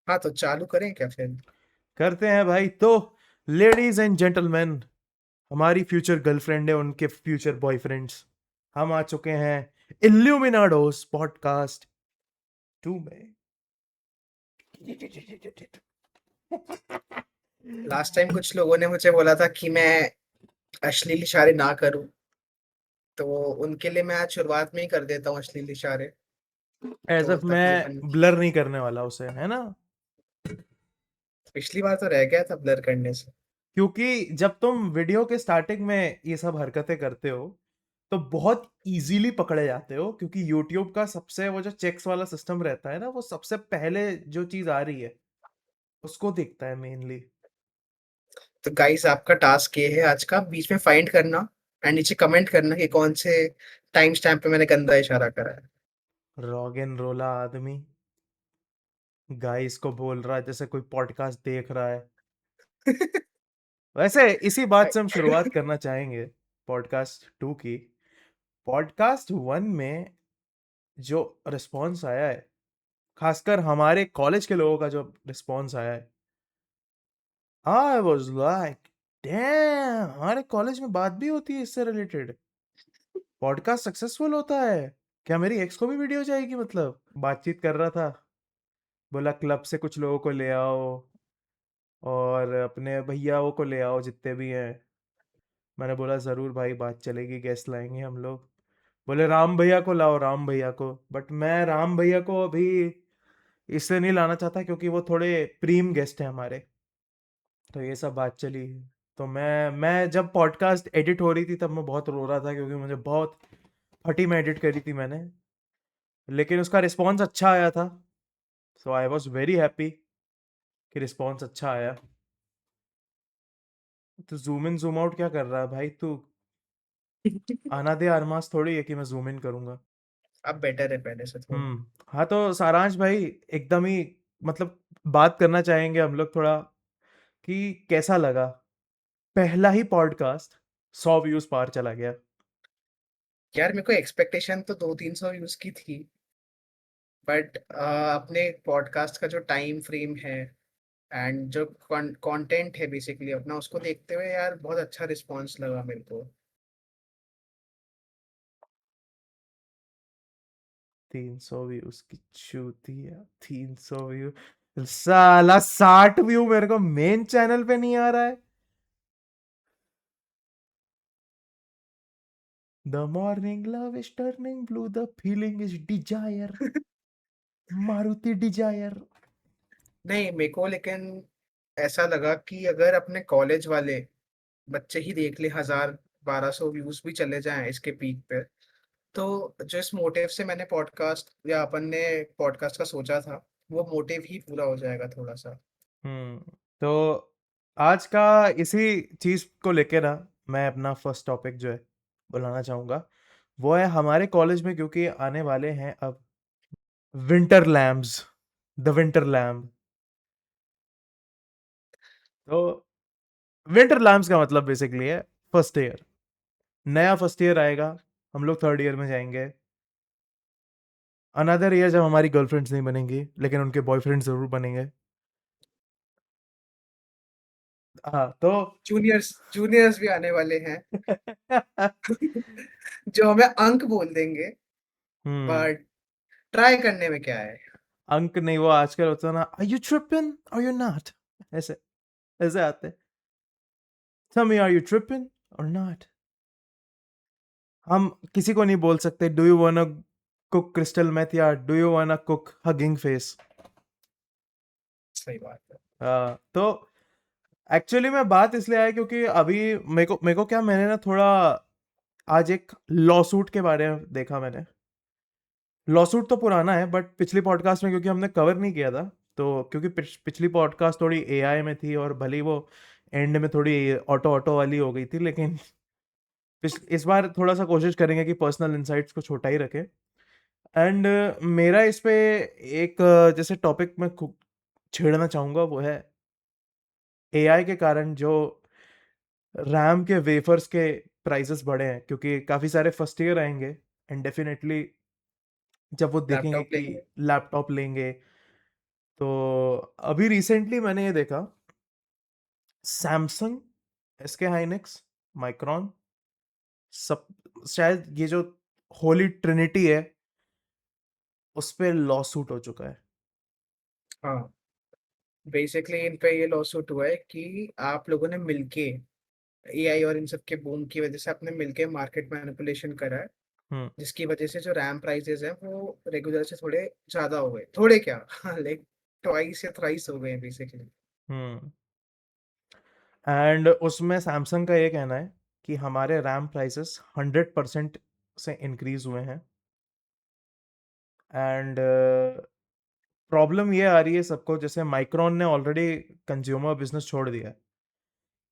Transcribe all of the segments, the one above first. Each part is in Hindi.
हाँ, तो चालू करें क्या फिर? करते हैं भाई। तो लेडीज एंड जेंटलमैन, हमारी फ्यूचर गर्लफ्रेंड है, उनके फ्यूचर बॉयफ्रेंड्स, हम आ चुके हैं इल्यूमिनाडोस पॉडकास्ट 2 में। लास्ट टाइम कुछ लोगों ने मुझे बोला था कि मैं अश्लील इशारे ना करूं, तो उनके लिए मैं आज शुरुआत में ही कर देता हूँ अश्लील इशारे। एज तो इफ मैं तकरीबन ब्लर नहीं करने वाला उसे, है ना? पिछली बार तो रह गया था ब्लर करने से। क्योंकि जब तुम वीडियो के स्टार्टिंग में ये सब हरकतें करते हो तो बहुत इजीली पकड़े जाते हो, क्योंकि YouTube का सबसे वो जो चेक्स वाला सिस्टम रहता है ना, वो सबसे पहले जो चीज आ रही है उसको देखता है मेनली। तो गाइस, आपका टास्क ये है आज का, बीच में फाइंड करना एंड नीचे कमेंट करना कि कौन से टाइम स्टैम्प पे मैंने गंदा इशारा करा है। रॉगन रोला आदमी गाइस को बोल रहा है जैसे कोई पॉडकास्ट देख रहा है। वैसे इसी बात से हम शुरुआत करना चाहेंगे पॉडकास्ट 2 की। पॉडकास्ट 1 में जो रिस्पॉन्स आया है, खासकर हमारे कॉलेज के लोगों का जो रिस्पॉन्स आया है, आई वाज लाइक डैम, हमारे कॉलेज में बात भी होती है इससे रिलेटेड, पॉडकास्ट सक्सेसफुल होता है। क्या मेरी एक्स को भी वीडियो जाएगी? मतलब बातचीत कर रहा था, बोला क्लब से कुछ लोगों को ले आओ और अपने भैयाओं को ले आओ जितने भी हैं। मैंने बोला ज़रूर भाई, बात चलेगी, गेस्ट लाएंगे हम लोग। बोले राम भैया को लाओ, राम भैया को। बट मैं राम भैया को अभी इसलिए नहीं लाना चाहता क्योंकि वो थोड़े प्रीम गेस्ट हैं हमारे। तो ये सब बात चली। तो मैं जब पॉडकास्ट एडिट हो रही थी तब मैं बहुत रो रहा था, क्योंकि मुझे बहुत फटी में एडिट करी थी मैंने। लेकिन उसका रिस्पॉन्स अच्छा आया था, सो आई वॉज वेरी हैप्पी कि रिस्पॉन्स अच्छा आया। तो जूम इन जूम आउट क्या कर रहा है भाई तू? आना दे अरमास थोड़ी है कि मैं जूम इन करूंगा। अब बेटर है पहले से थोड़ा। हाँ, तो सारांश भाई, एकदम ही मतलब बात करना चाहेंगे हम लोग थोड़ा कि कैसा लगा पहला ही पॉडकास्ट 100 व्यूज पार चला गया। यार, मेरे को एक्सपेक्टेशन तो 200-300 व्यूज की थी, बट अपने पॉडकास्ट का जो टाइम फ्रेम है एंड जो कंटेंट है बेसिकली अपना, उसको देखते हुए यार बहुत अच्छा रिस्पॉन्स लगा मेरे को। 300 व्यूज की चूती है, 300 व्यू। साला 60 व्यू मेरे को मेन चैनल पे नहीं आ रहा है। The morning love is turning blue, the feeling is desire, Maruti Dzire. नहीं, मेरे को लेकिन ऐसा लगा कि अगर अपने कॉलेज वाले बच्चे ही देख ले, 1000-1200 व्यूज भी चले जाएं इसके पीक पे, तो जो इस मोटिव से मैंने पॉडकास्ट या अपन ने पॉडकास्ट का सोचा था, वो मोटिव ही पूरा हो जाएगा थोड़ा सा। तो आज का इसी चीज को लेके ना, मैं अपना फर्स्ट टॉपिक जो है बुलाना चाहूंगा। वो है हमारे कॉलेज में क्योंकि आने वाले हैं अब winter Lamb's, the winter lamb. तो विंटर लैम्ब्स का मतलब बेसिकली है फर्स्ट ईयर। नया फर्स्ट ईयर आएगा, हम लोग थर्ड ईयर में जाएंगे। अनदर ईयर जब हमारी गर्लफ्रेंड्स नहीं बनेंगी लेकिन उनके बॉयफ्रेंड जरूर बनेंगे। हाँ तो जूनियर्स जूनियर्स भी आने वाले हैं जो हमें अंक बोल देंगे, हम्म। बट ट्राई करने में क्या है। अंक नहीं, वो आजकल होता है ना, आर यू ट्रिपिंग और यू नॉट, ऐसे ऐसे आते। tell me are you tripping or not। हम किसी को नहीं बोल सकते do you wanna cook crystal meth या do you wanna cook Hugging Face. सही बात है। तो एक्चुअली मैं बात इसलिए आया क्योंकि अभी मेरे को क्या, मैंने ना थोड़ा आज एक लॉ सूट के बारे में देखा मैंने। लॉ सूट तो पुराना है बट पिछली पॉडकास्ट में क्योंकि हमने कवर नहीं किया था, तो क्योंकि पिछली पॉडकास्ट थोड़ी एआई में थी और भले ही वो एंड में थोड़ी ऑटो ऑटो वाली हो गई थी, लेकिन इस बार थोड़ा सा कोशिश करेंगे कि पर्सनल इंसाइट्स को छोटा ही रखें। एंड मेरा इस पे एक जैसे टॉपिक मैं छेड़ना चाहूंगा वो है एआई के कारण जो रैम के वेफर्स के प्राइसेस बढ़े हैं, क्योंकि काफ़ी सारे फर्स्ट ईयर आएंगे एंड डेफिनेटली जब वो देखेंगे लैपटॉप कि लेंगे। लैपटॉप लेंगे तो अभी रिसेंटली मैंने ये देखा, सैमसंग, एसके हाइनिक्स, माइक्रॉन, सब, शायद ये जो होली ट्रिनिटी है उस पे लॉ सूट हो चुका है। हाँ, बेसिकली इन पे ये लॉसूट हुआ है कि आप लोगों ने मिलके, एआई और इन सब के बूम की वजह से आपने मिलके मार्केट मैनिपुलेशन करा है, हम्म। जिसकी वजह से जो रैम प्राइसेस हैं वो रेगुलर से थोड़े ज्यादा हो गए, थोड़े क्या लाइक ट्वाइस या थ्राइस हो गए हैं बेसिकली। हम्म। एंड उसमें सैमसंग का ये कहना है कि हमारे रैम प्राइसेस 100% से इंक्रीज हुए हैं। एंड प्रॉब्लम ये आ रही है सबको, जैसे माइक्रॉन ने ऑलरेडी कंज्यूमर बिजनेस छोड़ दिया है।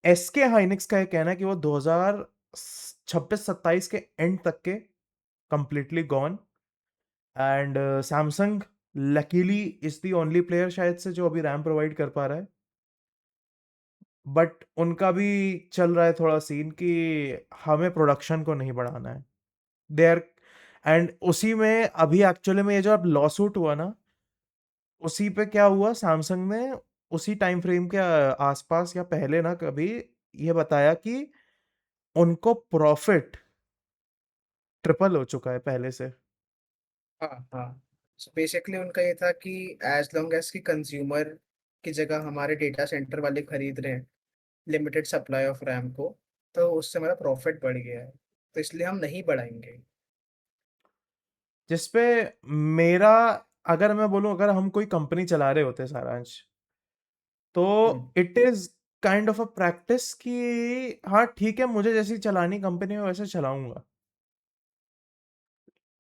एसके हाइनिक्स का ये कहना है कि वो 2026-27 के एंड तक के completely gone. And Samsung luckily is the only player शायद से जो अभी रैम प्रोवाइड कर पा रहा है। बट उनका भी चल रहा है थोड़ा सीन कि हमें प्रोडक्शन को नहीं बढ़ाना है। दे आर, एंड उसी में अभी एक्चुअली में ये जो अब लॉ सूट हुआ ना, उसी पे क्या हुआ, सैमसंग ने उसी टाइम फ्रेम के आसपास या पहले ना कभी ये बताया कि उनको प्रॉफिट ट्रिपल हो चुका है पहले से। हाँ हाँ, सो बेसिकली उनका ये था कि एज लॉन्ग एज की कंज्यूमर की जगह हमारे डेटा सेंटर वाले खरीद रहे हैं लिमिटेड सप्लाई ऑफ रैम को, तो उससे हमारा प्रॉफिट बढ़ गया है, तो इसलिए हम नहीं बढ़ाएंगे। जिसपे मेरा, अगर मैं बोलूं, अगर हम कोई कंपनी चला रहे होते सारांश, तो हम्म। It is kind of a practice कि हाँ ठीक है, मुझे जैसी चलानी कंपनी में वैसे चलाऊंगा।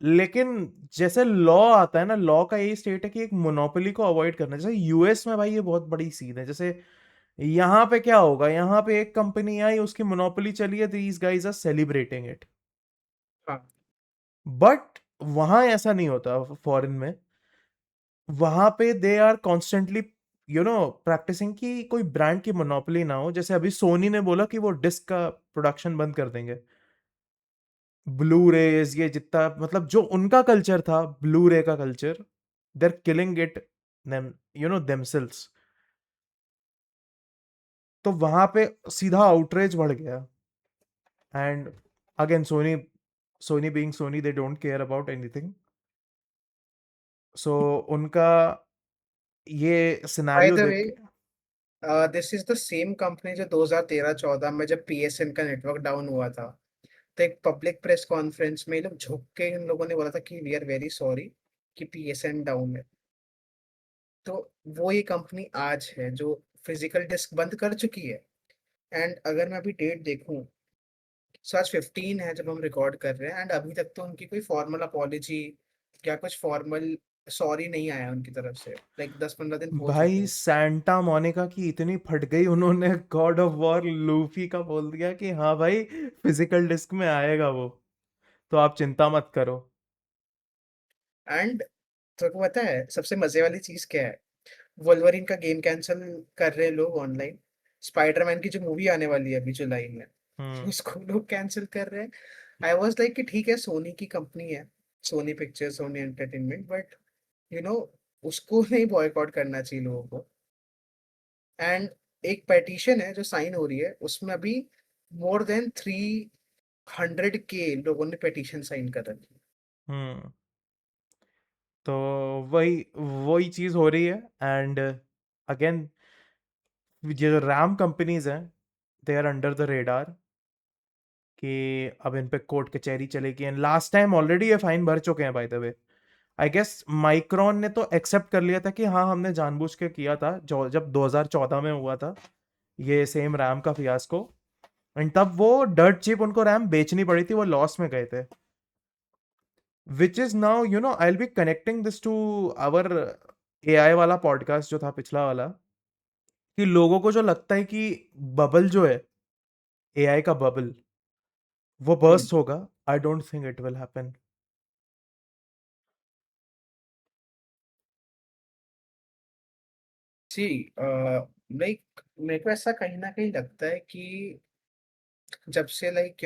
लेकिन जैसे लॉ आता है ना, लॉ का यही स्टेट है कि एक मोनोपोली को अवॉइड करना है। जैसे यूएस में भाई ये बहुत बड़ी सीन है। जैसे यहाँ पे क्या होगा, यहाँ पे एक कंपनी आई, उसकी मोनोपोली चली है, these guys are celebrating it. हाँ बट वहां ऐसा नहीं होता फॉरेन में। वहां पे दे आर कॉन्स्टेंटली प्रैक्टिसिंग कि कोई ब्रांड की मोनोपोली ना हो। जैसे अभी सोनी ने बोला कि वो डिस्क का प्रोडक्शन बंद कर देंगे। ब्लू रेज, ये जितना मतलब जो उनका कल्चर था, ब्लू रे का culture, they are killing it them, themselves. तो वहां पे सीधा आउटरेज बढ़ गया। And again Sony being Sony, they don't care about anything. So उनका ये बाय सिनेरियो द वे, देख के। This is the same company जो 2013-14 में जब पीएसएन का नेटवर्क डाउन हुआ था, तो एक पब्लिक प्रेस कॉन्फ्रेंस में ये लोग झुक के इन लोगों ने बोला था कि वी आर वेरी सॉरी कि पीएसएन डाउन है। तो वो ये कंपनी आज है जो फिजिकल डिस्क बंद कर चुकी है। एंड अगर मैं अभी डेट देखूं, सो आज 15 है जब हम रिकॉर्ड कर रहे हैं, एंड अभी तक तो उनकी कोई फॉर्मल अपॉलॉजी या कुछ फॉर्मल सॉरी नहीं आया उनकी तरफ से, लाइक 10-15 दिन हो चुके भाई हैं। सैंटा मोनिका की इतनी फट गई, उन्होंने गॉड ऑफ वॉर लूफी का बोल दिया कि हाँ भाई, फिजिकल डिस्क में आएगा वो, तो आप चिंता मत करो। एंड तो को पता है सबसे मजे वाली चीज क्या है? वोल्वरिन का गेम कैंसिल कर रहे हैं लोग ऑनलाइन। स्पाइडरमैन की जो मूवी आने वाली है अभी जुलाई में, हम्म। उसको लोग कैंसिल कर रहे हैं। आई वाज लाइक कि ठीक है, सोनी की कंपनी है, Sony picture, Sony entertainment, but you know उसको नहीं बॉयकॉट करना चाहिए लोगों को। एंड एक पेटिशन है जो साइन हो रही है, उसमें अभी मोर देन 300 के लोगों ने पेटिशन साइन कर रखी है। हम्म। तो वही वही चीज हो रही है। एंड अगेन, ये जो रैम कंपनीज हैं, they are under the radar कि अब इन पे कोर्ट कचहरी चलेगी। एंड लास्ट टाइम ऑलरेडी ये फाइन भर चुके हैं by the way. I guess Micron ने तो एक्सेप्ट कर लिया था कि हाँ हमने जानबूझ के किया था, जो जब 2014 में हुआ था ये सेम रैम का फियास्को। एंड तब वो डर्ट चिप उनको रैम बेचनी पड़ी थी, वो लॉस में गए थे। Which is now, I will be connecting this to our AI वाला पॉडकास्ट जो था पिछला वाला, कि लोगों को जो लगता है कि बबल जो है, एआई का बबल, वो हम्म। बर्स्ट होगा। I don't think it will happen. जी, लाइक मेरे को ऐसा कहीं ना कहीं लगता है कि जब से लाइक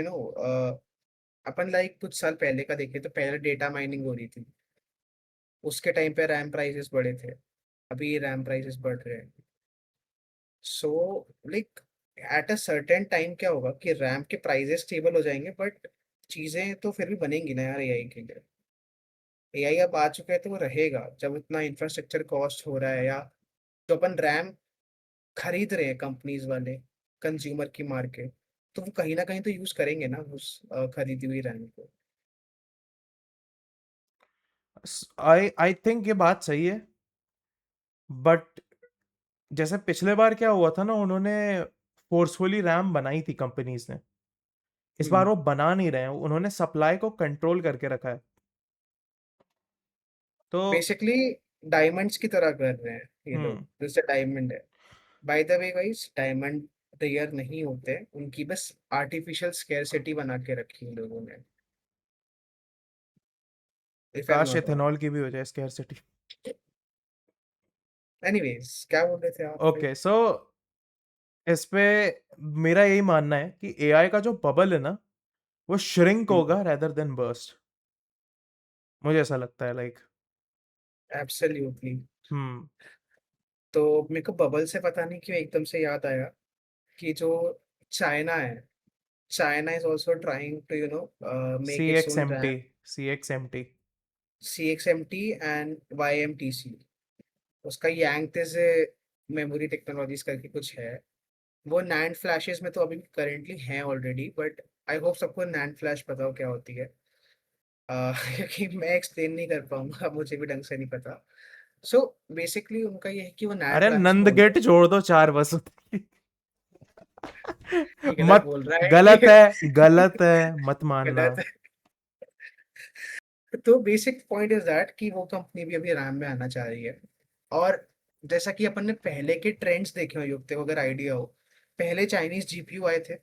अपन लाइक कुछ साल पहले का देखे तो पहले डेटा माइनिंग हो रही थी, उसके टाइम पे रैम प्राइसेस बढ़े थे। अभी रैम प्राइसेस बढ़ रहे हैं। So like at a certain time क्या होगा कि रैम के प्राइसेस स्टेबल हो जाएंगे, बट चीजें तो फिर भी बनेंगी ना यार एआई के लिए। एआई अब आ चुका है तो वो रहेगा, जब इतना इंफ्रास्ट्रक्चर कॉस्ट हो रहा है, या जो अपन रैम खरीद रहे हैं कंपनीज वाले कंज्यूमर की मार्केट, तो वो कहीं ना कहीं तो यूज करेंगे ना उस खरीदी हुई रैम को। आई आई थिंक ये बात सही है, बट जैसे पिछले बार क्या हुआ था ना, उन्होंने फोर्सफुली रैम बनाई थी कंपनीज ने। इस बार वो बना नहीं रहे हैं, उन्होंने सप्लाई को कंट्रोल करके रखा है। तो बेसिकली डायमंड्स की तरह कर रहे हैं ये लोग, हम्म जैसे डायमंड है। By the way guys, diamond rare नहीं होते, उनकी बस आर्टिफिशियल स्केर्सिटी बना के रखी है लोगों ने, इफ आई एम काश नॉट रॉन्ग। इथेनॉल की भी हो जाए स्कैरसिटी। एनीवेज, क्या बोल रहे थे आप फिर? ओके, सो इस पे मेरा यही मानना है कि एआई का जो बबल है ना, वो श्रिंक होगा रेदर देन बर्स्ट। मुझे ऐसा लगता है, लाइक। एब्सोल्युटली। हम्म तो मेरे को बबल से पता नहीं क्यों एकदम से याद आया कि जो चाइना है, China is also trying to see make its X own M T RAM. C X M T CXMT and YMTC, उसका यांग से मेमोरी टेक्नोलॉजीज करके कुछ है। वो नैंड फ्लैशेस में तो अभी करेंटली हैं ऑलरेडी, बट आई होप सबको नैंड फ्लैश पता हो क्या होती है। क्योंकि मैं एक्सप्लेन नहीं कर पाऊंगा, मुझे भी ढंग से नहीं पता। सो बेसिकली उनका ये है कि वो नैंड अरे फ्लैशेस नंद बोलते गेट हैं। जोड़ दो चार बस। ये गलत मत, बोल रहा है गलत ये। है, गलत है, मत मानना। गलत है। तो बेसिक पॉइंट इज दैट कि वो कंपनी भी अभी रैम में आना चाह रही है। और जैसा कि अपन ने पहले के ट्रेंड्स देखे हो युक्त अगर आइडिया हो, पहले चाइनीज जीपीयू आए थे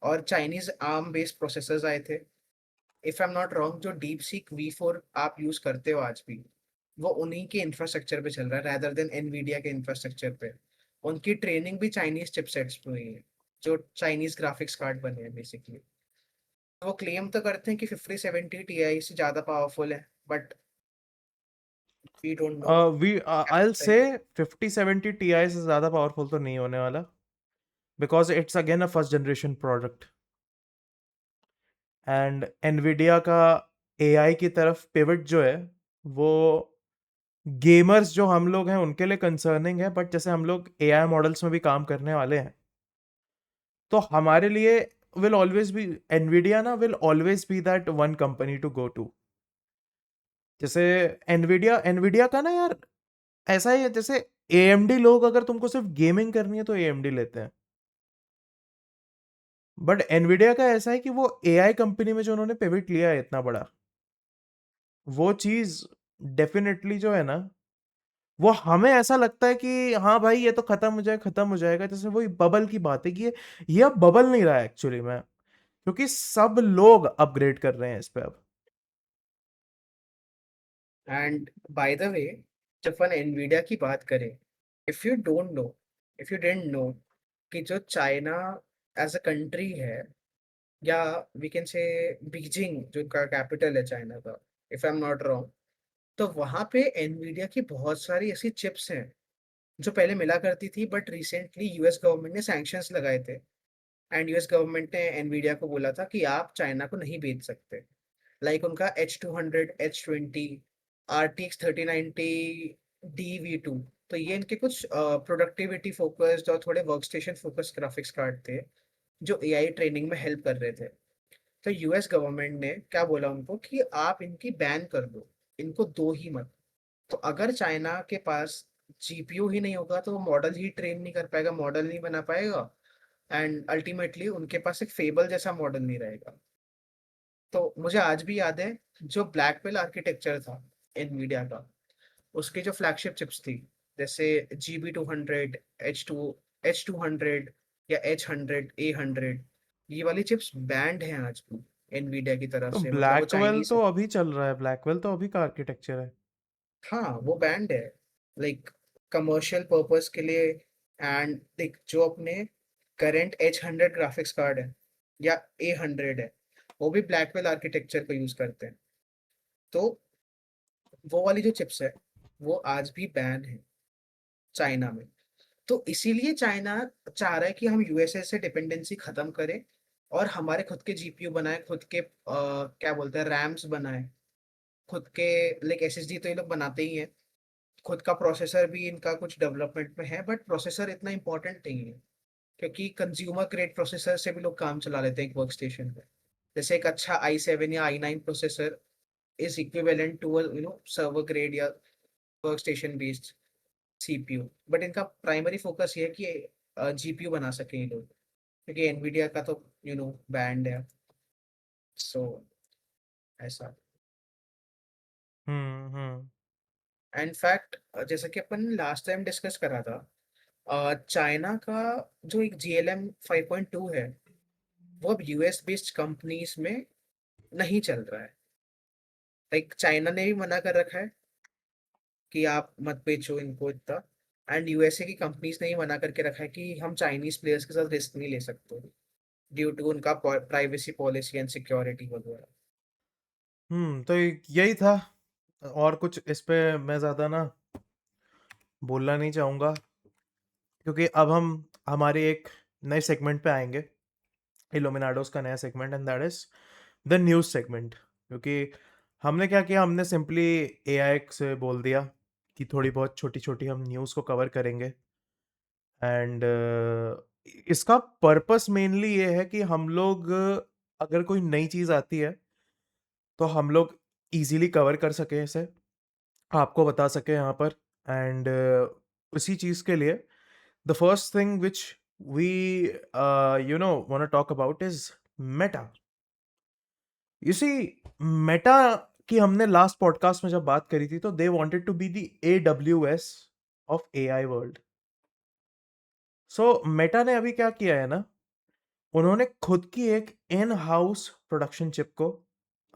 और चाइनीज आर्म बेस्ड प्रोसेसर्स आए थे। If I am not wrong, जो डीप सीक V4 आप यूज करते हो आज भी, वो उन्हीं के इंफ्रास्ट्रक्चर पे चल रहा है रैदर देन एनवीडिया के इंफ्रास्ट्रक्चर पे। उनकी ट्रेनिंग भी चाइनीज चिपसेट्स पे हुई है, जो चाइनीज ग्राफिक्स कार्ड बने हैं बेसिकली। वो क्लेम तो करते हैं कि 5070 Ti से ज़्यादा पावरफुल है, but we don't know we क्या आई होता है से ये। 5070 Ti से ज़्यादा पावरफुल तो नहीं होने वाला, because it's again a first generation product. And Nvidia का एआई की तरफ पिवट जो है, वो गेमर्स जो हम लोग हैं उनके लिए कंसर्निंग है, बट जैसे हम लोग एआई मॉडल्स में भी काम करने वाले हैं, तो हमारे लिए विल ऑलवेज बी एनविडिया ना, will always be that one company to go to. जैसे एनविडिया एनविडिया का ना यार, ऐसा ही है जैसे एएमडी, लोग अगर तुमको सिर्फ गेमिंग करनी है तो एएमडी लेते हैं, बट एनविडिया का ऐसा है कि वो एआई कंपनी में जो उन्होंने पिवट लिया है इतना बड़ा, वो चीज डेफिनेटली जो है ना, वो हमें ऐसा लगता है कि हाँ भाई ये तो खत्म हो जाए, खत्म हो जाएगा, जैसे वही बबल की बात है कि ये अब बबल नहीं रहा है एक्चुअली में, क्योंकि सब लोग अपग्रेड कर रहे हैं इस पे अब। एंड बाय द वे, जब अपन एनवीडिया की बात करें, if you don't know, if you don't know, कि जो चाइना एज अ कंट्री है, या वी कैन से बीजिंग जो का कैपिटल है चाइना का, if I am not wrong, तो वहाँ पे एनवीडिया की बहुत सारी ऐसी चिप्स हैं जो पहले मिला करती थी, बट रिसेंटली यूएस गवर्नमेंट ने सैंक्शंस लगाए थे। एंड यूएस गवर्नमेंट ने एनवीडिया को बोला था कि आप चाइना को नहीं बेच सकते। लाइक उनका H200, H20, RTX 3090, DV2, तो ये इनके कुछ प्रोडक्टिविटी फोकस्ड और थोड़े work station focus graphics card थे, जो एआई ट्रेनिंग में हेल्प कर रहे थे। तो यूएस गवर्नमेंट ने क्या बोला उनको कि आप इनकी बैन कर दो, इनको दो ही मत। तो अगर चाइना के पास जीपीयू ही नहीं होगा तो वो मॉडल ही ट्रेन नहीं कर पाएगा, मॉडल नहीं बना पाएगा, एंड अल्टीमेटली उनके पास एक फेबल जैसा मॉडल नहीं रहेगा। तो मुझे आज भी याद है, जो ब्लैकबेल आर्किटेक्चर था एनवीडिया का, उसकी जो फ्लैगशिप चिप्स थी, जैसे GB200, H200 या H100, A100, ये वाली चिप्स बैंड हैं आज भी एनवीडिया की तरफ तो से, मतलब वो ब्लैकवेल चाइनीज तो है। अभी चल रहा है, ब्लैकवेल तो अभी का आर्किटेक्चर है। हाँ वो बैंड है, लाइक कमर्शियल पर्पस के लिए। एंड लाइक जो अपने करंट H100 ग्राफिक्स कार्ड है या A100 है, वो भी ब्लैकबेल आर्किटेक्चर को यूज करते हैं। तो वो वाली जो चिप्स है, वो आज भी बैन है चाइना में। तो इसीलिए चाइना चाह रहा है कि हम यूएसए से डिपेंडेंसी खत्म करें और हमारे खुद के जीपीयू बनाए, खुद के क्या बोलते हैं, रैम्स बनाए, खुद के लाइक एसएसडी तो ये लोग बनाते ही हैं, खुद का प्रोसेसर भी इनका कुछ डेवलपमेंट में है, बट प्रोसेसर इतना इंपॉर्टेंट नहीं है क्योंकि कंज्यूमर ग्रेड प्रोसेसर से भी लोग काम चला लेते हैं एक वर्क स्टेशन पे। जैसे एक अच्छा i7 या i9 processor is equivalent to server grade या work station based CPU, but इनका प्राइमरी फोकस ये है कि जीपीयू बना सके ये लोग, क्योंकि एनवीडिया का तो बैंड है। सो ऐसा। हम्म। इनफैक्ट जैसा कि अपन लास्ट टाइम डिस्कस करा था, चाइना का जो एक जीएलएम 5.2 है वो अब यूएस बेस्ड कंपनीज में नहीं चल रहा है। लाइक चाइना ने भी मना कर रखा है कि आप मत बेचो इनको इतना, एंड यूएसए की कंपनीज ने ही मना करके रखा है कि हम चाइनीज प्लेयर्स के साथ रिस्क नहीं ले सकते ड्यू टू उनका प्राइवेसी पॉलिसी एंड सिक्योरिटी वगैरह। तो यही था। और कुछ इस पे मैं ज्यादा ना बोलना नहीं चाहूंगा, क्योंकि अब हम हमारे एक नए सेगमेंट पे आएंगे, इल्यूमिनाडोस का नया segment, and that is the news segment. क्योंकि हमने क्या किया, हमने सिंपली एआई से बोल दिया कि थोड़ी बहुत छोटी छोटी हम न्यूज़ को कवर करेंगे। एंड इसका पर्पस मेनली ये है कि हम लोग अगर कोई नई चीज़ आती है तो हम लोग इजीली कवर कर सकें इसे, आपको बता सकें यहाँ पर। एंड उसी चीज़ के लिए the first thing which we want talk about is Meta. You see, Meta की हमने लास्ट पॉडकास्ट में जब बात करी थी तो they wanted to be the AWS of AI world. So Meta ने अभी क्या किया है ना, उन्होंने खुद की एक इन हाउस प्रोडक्शन चिप को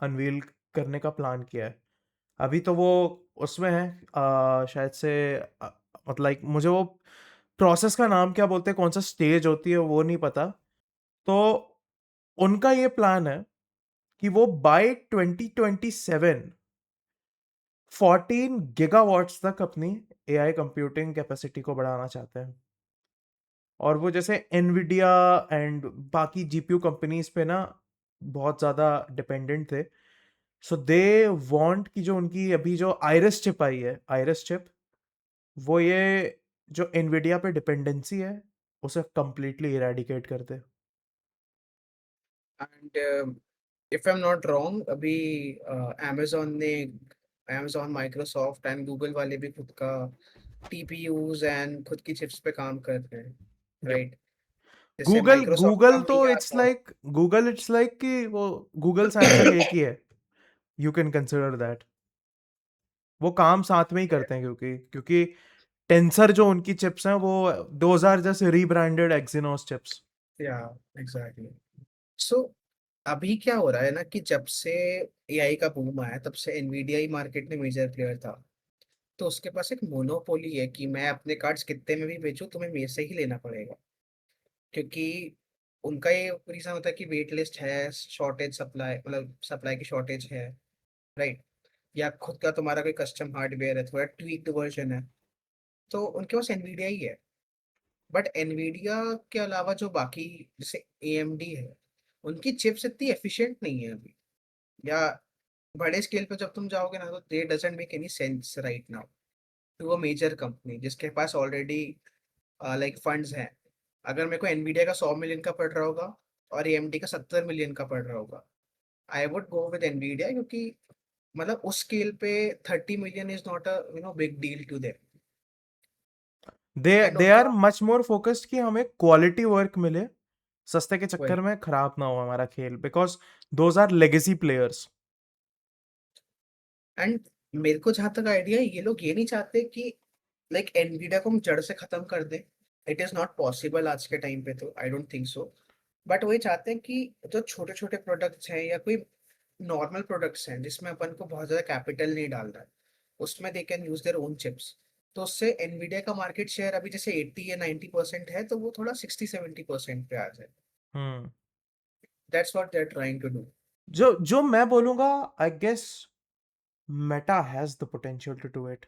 अनवील करने का प्लान किया है। अभी तो वो उसमें है, शायद से मतलब like, मुझे वो प्रोसेस का नाम क्या बोलते हैं, कौन सा स्टेज होती है वो नहीं पता। तो उनका ये प्लान है कि वो बाय 2027 14 गीगावाट्स तक अपनी एआई कंप्यूटिंग कैपेसिटी को बढ़ाना चाहते हैं। और वो जैसे एनविडिया एंड बाकी जीपीयू कंपनीज पे ना बहुत ज़्यादा डिपेंडेंट थे। सो दे वांट कि जो उनकी अभी जो आइरिस चिप आई है, आइरिस चिप, वो ये जो एनविडिया पे डिपेंडेंसी है उसे कंप्लीटली इरेडिकेट कर दे। And if I am not wrong, अभी amazon ने, amazon माइक्रोसॉफ्ट एंड गूगल वाले भी खुद का टीपीयूज एंड खुद की चिप्स पे काम कर रहे हैं, यप। राइट? जैसे गूगल माइक्रोसॉफ्ट का गूगल तो वही इट्स आता। लाइक, गूगल इट्स लाइक कि वो गूगल सैमसंग एक ही है। You can consider that. वो काम साथ में ही करते हैं, क्योंकि क्योंकि टेंसर जो उनकी चिप्स हैं वो those are just rebranded Exynos chips. या एग्जैक्टली। सो अभी क्या हो रहा है ना कि जब से एआई का बूम आया तब से एनवीडिया ही मार्केट में मेजर प्लेयर था, तो उसके पास एक मोनोपोली है कि मैं अपने कार्ड्स कितने में भी बेचूं तुम्हें मेरे से ही लेना पड़ेगा, क्योंकि उनका ये रीजन होता है कि वेट लिस्ट है, शॉर्टेज सप्लाई, मतलब सप्लाई की शॉर्टेज है, राइट? या खुद का तुम्हारा कोई कस्टम हार्डवेयर है, थोड़ा ट्वीक्ड वर्जन है, तो उनके पास एनवीडिया ही है। बट एनवीडिया के अलावा जो बाकी जैसे एएमडी है, उनकी चिप्स इतनी एफिशिएंट नहीं है अभी, या बड़े स्केल पे जब तुम जाओगे ना तो they doesn't make any sense right now to a major company जिसके पास ऑलरेडी लाइक फंड्स हैं। अगर मेरे को एनवीडिया का 100 मिलियन का पड़ रहा होगा और एएमडी का 70 मिलियन का पड़ रहा होगा, I would go with Nvidia, क्योंकि मतलब उस स्केल पे 30 million is not a big deal to them. They and they उनका आर मच मोर फोकस्ड कि हमें क्वालिटी वर्क मिले, सस्ते के वही। चक्कर में खराब ना हो हमारा खेल, because those are legacy players. And मेरे को जहां तक आइडिया है, ये लोग ये नहीं चाहते कि लाइक एनवीडिया को हम जड़ से खत्म कर दें। इट इज नॉट पॉसिबल आज के टाइम पे, तो आई डोंट थिंक सो। बट वो ये चाहते हैं कि जो छोटे छोटे प्रोडक्ट्स हैं या कोई नॉर्मल प्रोडक्ट्स हैं जिसमें अपन को बहुत ज्यादा कैपिटल नहीं डालना है, उसमें they can use their own chips. तो उससे एनवीडिया का मार्केट शेयर अभी जैसे 80 या 90% है, तो वो थोड़ा 60-70% पे आ जाए। हम्म। That's what they are trying to do. जो जो मैं बोलूंगा, I guess Meta has the potential to do it.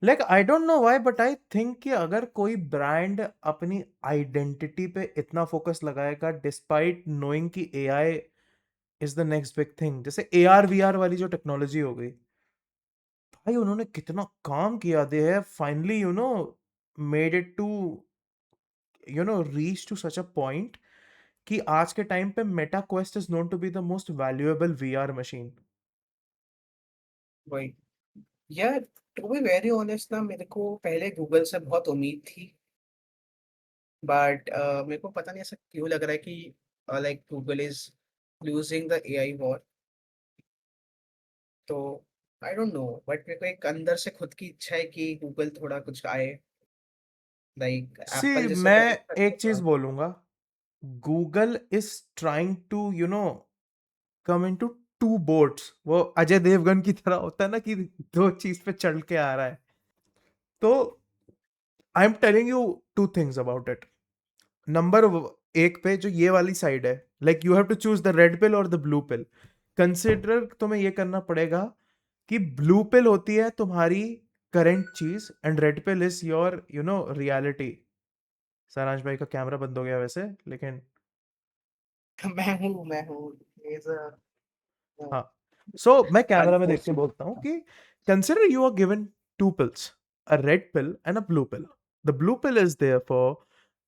Like I don't know why but I think कि अगर कोई ब्रांड अपनी आइडेंटिटी पे इतना फोकस लगाएगा डिस्पाइट नोइंग कि AI is the next big thing, जैसे एआर वीआर वाली जो टेक्नोलॉजी हो गई, भाई उन्होंने कितना काम किया, they have finally made it to reach to such a point कि आज के टाइम पे Meta Quest is known to be the most valuable VR machine. वही यार, टू बी वेरी ऑनेस्ट ना, मेरे को पहले गूगल से बहुत उम्मीद थी, बट मेरे को पता नहीं ऐसा क्यों लग रहा है कि like Google is losing the AI war. तो आई डोंट नो, बट मेरे को एक अंदर से खुद की इच्छा है कि गूगल थोड़ा कुछ आए, लाइक सी एप्पल जैसे मैं पहले करता एक चीज था। बोलूंगा, Google is trying to come into two bots, वो अजय देवगन की तरह होता है ना कि दो चीज पे चढ़ के आ रहा है। तो I am telling you two things about it. Number एक पे जो ये वाली साइड है, like you have to choose the red pill और द ब्लू पिल। कंसिडर तुम्हें ये करना पड़ेगा कि ब्लू पिल होती है तुम्हारी करंट चीज and red pill is your reality. सारांश भाई का कैमरा बंद हो गया वैसे, लेकिन मैं हूँ इज हाँ। सो मैं कैमरा में देख के बोलता हूँ अनफॉर्चुनेट। कि consider you are given two pills, a red pill and a blue pill. The blue pill is there for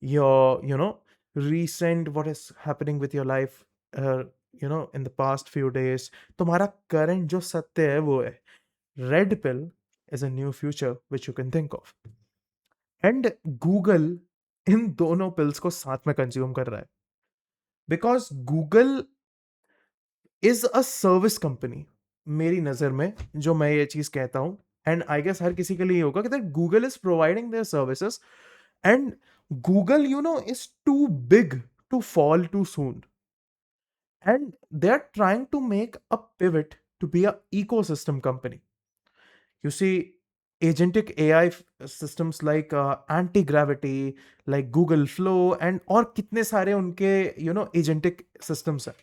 your recent what is happening with your life, uh, in the past few days. तुम्हारा current जो सत्य है वो है। Red pill is a new future which you can think of. And Google इन दोनों pills को साथ में कंज्यूम कर रहा है, because Google is a service company मेरी नजर में, जो मैं ये चीज कहता हूं। एंड आई गेस हर किसी के लिए होगा कि that Google is providing their services, and Google is too big to fall too soon, and they are trying to make a pivot to be a ecosystem company. You see, agentic AI systems like anti-gravity, like Google Flow, and और कितने सारे उनके agentic systems हैं।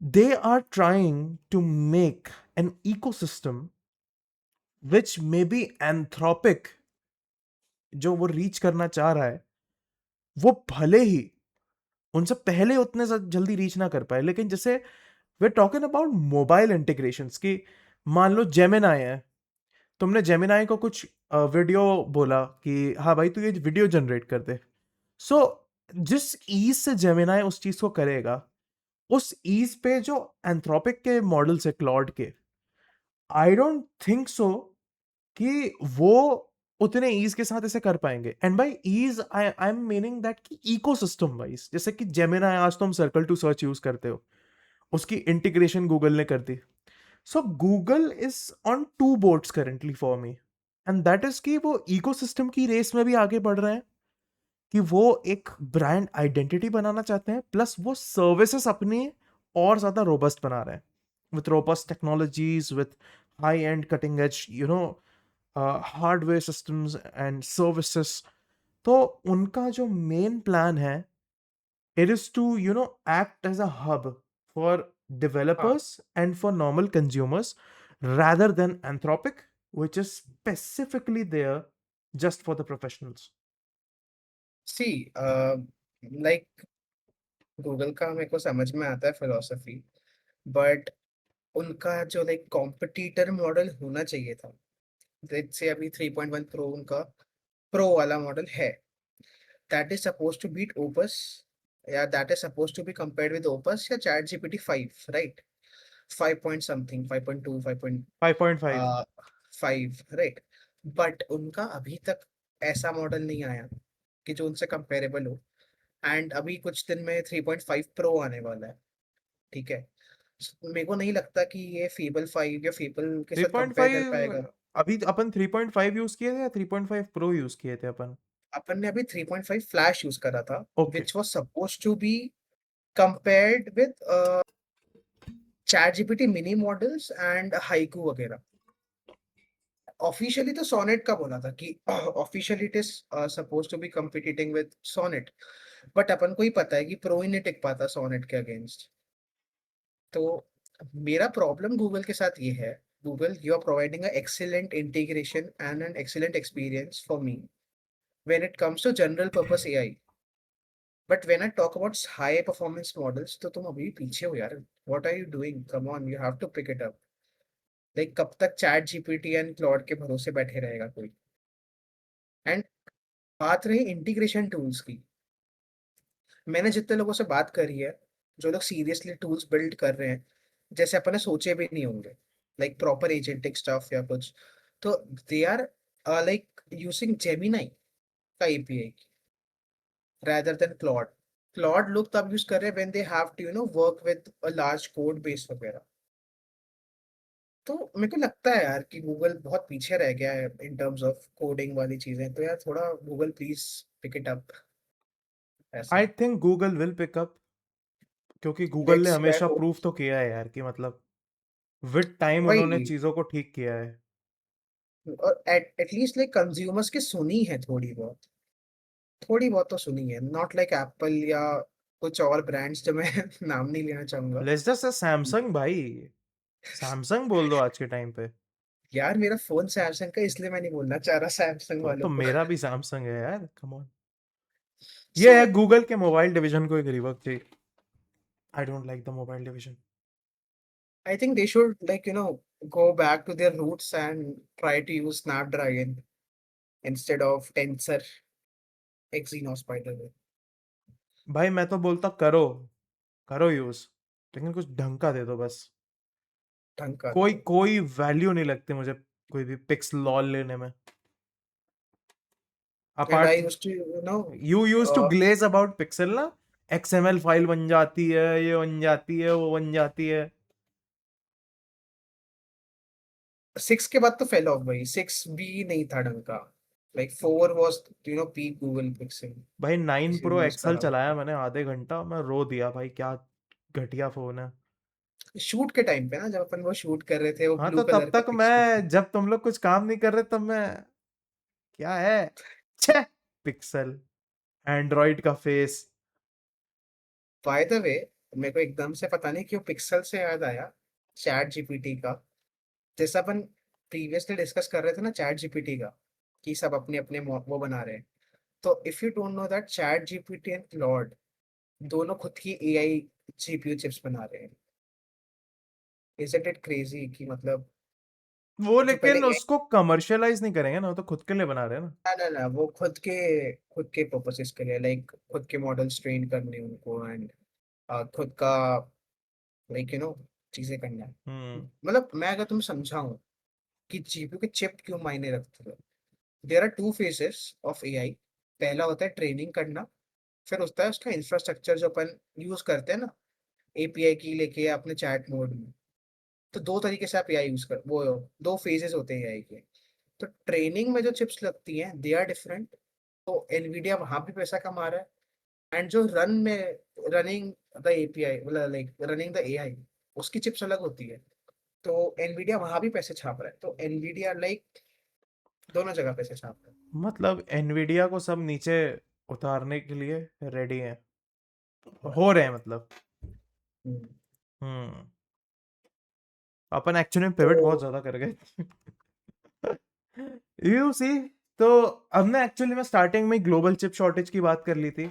They are trying to make an ecosystem which may be anthropic, जो वो रीच करना चाह रहा है, वो भले ही उनसे पहले उतने जल्दी रीच ना कर पाए, लेकिन जैसे वे टॉकिंग अबाउट मोबाइल इंटीग्रेशंस की, मान लो जेमिनाई है, तुमने जेमिनाई को कुछ वीडियो बोला कि हाँ भाई तू ये वीडियो जनरेट कर दे। सो जिस ईज से जेमिनाई उस चीज को करेगा, उस ईज पे जो एंथ्रोपिक के मॉडल्स है क्लॉड के, आई डोंट थिंक सो कि वो उतने ईज के साथ ऐसे कर पाएंगे। And by is I am meaning that कि इकोसिस्टम वाइज, जैसे कि जेमिनाई आज तुम सर्कल टू सर्च यूज करते हो, उसकी इंटीग्रेशन गूगल ने कर दी। So Google is on to bots currently for me, and that is कि वो इकोसिस्टम की रेस में भी आगे बढ़ रहे हैं, कि वो एक ब्रांड आइडेंटिटी बनाना चाहते हैं, प्लस वो सर्विसेज अपनी और ज्यादा रोबस्ट बना रहे हैं with robust technologies, with high and cutting edge hardware systems and services. तो उनका जो मेन प्लान है, it is to act as a hub for हाँ, developers and for normal consumers, rather than Anthropic, which is specifically there just for the professionals. See like Google का मेरे को समझ में आता है फिलोसफी, बट उनका जो लाइक कॉम्पिटिटर मॉडल होना चाहिए था, लेट्स से अभी 3.1 प्रो उनका प्रो वाला मॉडल है, that is suppose to beat Opus, या that is suppose to be compared with Opus या Chat GPT 5, right? 5 point something, 5.2, 5.5. 5, right? But उनका अभी तक ऐसा मॉडल नहीं आया कि जो उनसे कंपेरेबल हो। एंड अभी कुछ दिन में 3.5 प्रो आने वाला है, ठीक है? मेरे को नहीं लगता कि ये फेबल 5 या फेबल के साथ कंपेयर कर 3.5, पाएगा। अभी अपन 3.5 यूज किए थे या 3.5 प्रो यूज किए थे अपन? अपन ने अभी 3.5 फ्लैश यूज करा था, okay. Which was suppose to be compared with Chat GPT mini models and Haiku वगैरह। ऑफिशियली तो सोनेट का बोला था कि officially it is suppose to be competing with Sonnet, but अपन को ही पता है कि प्रो ही नहीं टिक पाता सोनेट के अगेंस्ट। तो मेरा प्रॉब्लम गूगल के साथ ये है Google, you are providing an excellent integration and an excellent experience for me when it comes to general purpose AI. But when I talk about high performance models, तो तुम अभी भी पीछे हो यार. What are you doing? Come on, you have to pick it up. Like कब तक चैट जीपीटी एंड क्लॉड के भरोसे बैठे रहेगा कोई. एंड बात रही इंटीग्रेशन टूल्स की. मैंने जितने लोगों से बात करी है, जो लोग सीरियसली टूल्स बिल्ड कर रहे हैं, जैसे अपन ने सोचे भी नहीं होंगे, लाइक प्रॉपर एजेंटिक स्टफ या कुछ, तो they are like using Gemini का API rather than Claude. Claude लोग तब यूज कर रहे हैं when they have to work with a large code base वगैरह. तो मेरे को लगता है यार कि गूगल बहुत पीछे रह गया है इन टर्म्स ऑफ कोडिंग वाली चीजें. तो यार थोड़ा Google please pick it up. ऐसा. I think Google will pick up, क्योंकि गूगल ने लेट्स आई हमेशा होप. प्रूव तो किया है यार कि मतलब विद टाइम उन्होंने वही. चीज़ों को ठीक किया है। और एटलीस्ट लाइक कंज्यूमर्स की सुनी है थोड़ी बहुत. थोड़ी बहुत तो सुनी है, नॉट लाइक एप्पल या कुछ और ब्रांड्स जो मैं नाम नहीं लेना चाहूंगा. लेट्स जस्ट से सैमसंग भाई, सैमसंग बोल दो आज के टाइम पे। यार मेरा फोन सैमसंग का, इसलिए मैं नहीं बोलना चाह रहा सैमसंग तो वालों को. मेरा भी सैमसंग है यार, कम ऑन। सो ये है गूगल के मोबाइल डिवीजन को एक रिवर्क चाहिए। I don't like the mobile division. I think they should like go back to their roots and try to use Snapdragon instead of Tensor Exynos, by the way. भाई मैं तो बोलता करो, करो यूज, लेकिन कुछ ढंग का दे दो बस। ढंग का कोई तो. कोई वैल्यू नहीं लगती मुझे कोई भी पिक्स लॉल लेने में। And I apart, used to you use to uh, glaze about Pixel ना, एक्सएमएल फाइल बन जाती है, ये बन जाती है, वो बन जाती है। 6 के बाद तो फेल ऑफ भाई. 6 भी नहीं था ढंग का. Like 4 was peak Google pixel. भाई 9 किसी प्रो ने यूज एक्सएल करा चलाया होगा मैंने आधे घंटा, मैं रो दिया भाई, क्या घटिया फोन है। शूट के टाइम पे ना, जब अपन वो शूट कर रहे थे, वो हाँ ब्लू तो तब कलर का तक पिक्सल. मैं, जब तुम लोग कुछ काम नहीं कर रहे तब मैं, क्या है, छे, पिक्सल, एंड्रॉइड का फेस। बाय द वे, मेरे को एकदम से पता नहीं क्यों पिक्सल से याद आया चैट जीपीटी का. जैसा अपन प्रीवियसली डिस्कस कर रहे थे ना चैट जीपीटी का, कि सब अपने अपने वो बना रहे हैं. तो if you don't know that chat GPT and Claude दोनों खुद की एआई जीपीयू चिप्स बना रहे हैं. इजंट इट क्रेजी कि मतलब वो जो पहले लेकिन उसको कमर्शियलाइज नहीं करेंगे ना, वो तो खुद के लिए बना रहे हैं ना। ना ना ना, वो खुद के पर्पसेस के लिए, लाइक खुद के मॉडल्स ट्रेन करने उनको, एंड खुद का लाइक चीजें करना है. हम्म। मतलब मैं अगर तुम समझाऊं कि जीपीयू के चिप क्यों मायने रखते हो. There are two phases of AI. पहला होता है ट्रेनिंग करना, फिर होता है उसका इंफ्रास्ट्रक्चर जो अपन यूज करते हैं ना, एपीआई की लेके या अपने चैट मोड में. तो दो तरीके से आप एआई यूज कर, वो दो फेजेस होते हैं एआई के. तो ट्रेनिंग में जो चिप्स लगती हैं दे आर डिफरेंट. तो एनवीडिया वहां भी पैसा कमा रहा है. एंड जो रनिंग द एपीआई, मतलब लाइक रनिंग द एआई, उसकी चिप्स अलग होती है. तो एनवीडिया वहां भी पैसे छाप रहा है. तो एनवीडिया लाइक दोनों जगह पैसे छाप रहा है. मतलब एनवीडिया को सब नीचे उतारने के लिए रेडी हैं, हो रहे हैं मतलब। हम्म. हम्म। अपन एक्चुअली में पिवट बहुत तो ज्यादा कर गए। यू सी, तो हमने एक्चुअली में स्टार्टिंग में ग्लोबल चिप शॉर्टेज की बात कर ली थी,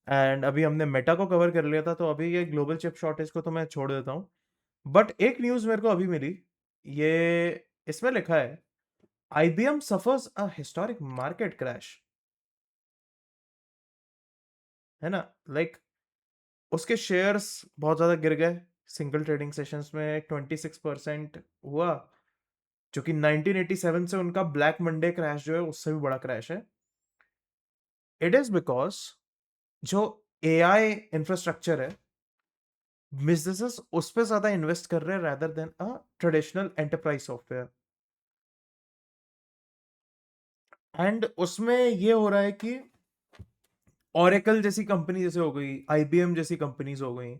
एंड अभी हमने मेटा को कवर कर लिया था, तो अभी ये ग्लोबल चिप शॉर्टेज को तो मैं छोड़ देता हूँ। बट एक न्यूज़ मेरे को अभी मिली, ये इसमें लिखा है IBM suffers a historic market crash, है ना, लाइक उसके शेयर्स बहुत ज़्यादा गिर गए, सिंगल ट्रेडिंग सेशंस में 26% हुआ, जो कि 1987 से उनका ब्लैक मंडे क्रैश जो है उससे भी बड़ा क्रैश है। इट इज़ बिकॉज जो एआई इंफ्रास्ट्रक्चर है, बिजनेसेस उस पर ज़्यादा इन्वेस्ट कर रहे हैं rather than a traditional enterprise software. And उसमें ये हो रहा है कि ओरेकल जैसी कंपनी जैसे हो गई, आईबीएम जैसी कंपनीज हो गई,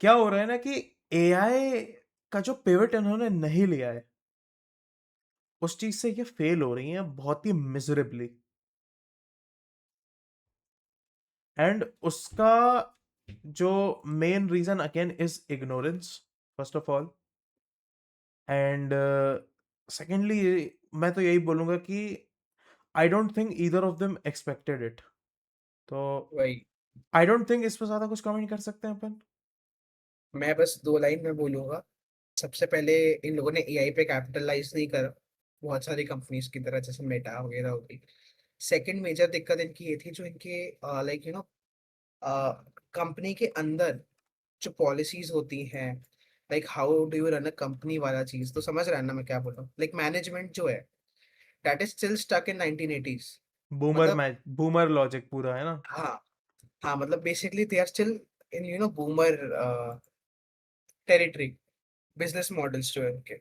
क्या हो रहा है ना कि एआई का जो पिवट इन्होंने नहीं लिया है, उस चीज से ये फेल हो रही हैं बहुत ही मिजरेबली। एंड उसका जो main reason again is ignorance, first of all. And secondly मैं तो यही बोलूँगा कि I don't think either of them expected it. तो वही। आई डोंट थिंक इस पे ज़्यादा कुछ कमेंट कर सकते हैं अपन। मैं बस 2 लाइन में बोलूँगा। सबसे पहले इन लोगों ने एआई पे कैपिटलाइज़ नहीं करा, बहुत सारी कंपनीज़ की तरह जैसे मेटा वगैरह हो गई। सेकंड मेजर दिक्कत इनकी ये थी जो इनके लाइक कंपनी के अंदर जो पॉलिसीज़ होती हैं, like how do you run a company वाला चीज़, तो समझ रहा है ना मैं क्या बोल रहा हूँ? लाइक मैनेजमेंट जो है that is still stuck in 1980s। मतलब बूमर लॉजिक पूरा है ना। हाँ, हाँ, मतलब basically they are still in boomer territory. Business models जो है उनके,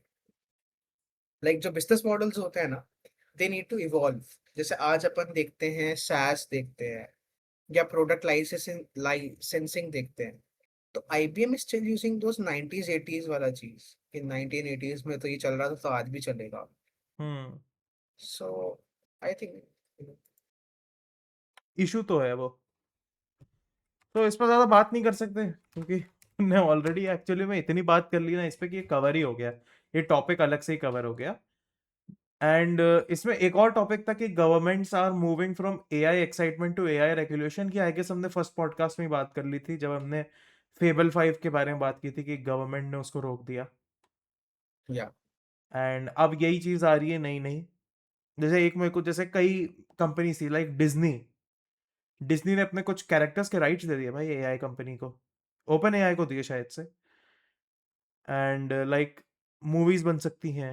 लाइक जो बिजनेस मॉडल्स होते हैं ना, दे नीड टू इवॉल्व। जैसे आज अपन देखते हैं SaaS देखते हैं या प्रोडक्ट लाइसेंसिंग देखते हैं, तो IBM is still using those 90s 80s वाला चीज कि 1980s में तो ये चल रहा था तो आज भी चलेगा। हम्म। सो आई थिंक इशू तो है वो। तो इस पर ज़्यादा बात नहीं कर सकते क्योंकि हमने ऑलरेडी एक्चुअली में इतनी बात कर ली ना इस पे कि ये कवर ही हो गया। ये टॉपिक अलग से ही कवर हो गया। एंड इसमें एक और टॉपिक था कि governments are moving from AI excitement to AI regulation की। आई गेस हमने फर्स्ट पॉडकास्ट में ही बात कर ली थी जब हमने फेबल 5 के बारे में बात की थी कि गवर्नमेंट ने उसको रोक दिया। या एंड अब यही चीज आ रही है नई नई। जैसे एक मेरे को जैसे कई कंपनी थी लाइक डिज्नी। डिज्नी ने अपने कुछ कैरेक्टर्स के राइट्स दे दिए भाई एआई कंपनी को। ओपन एआई को दिए शायद से। एंड लाइक मूवीज बन सकती हैं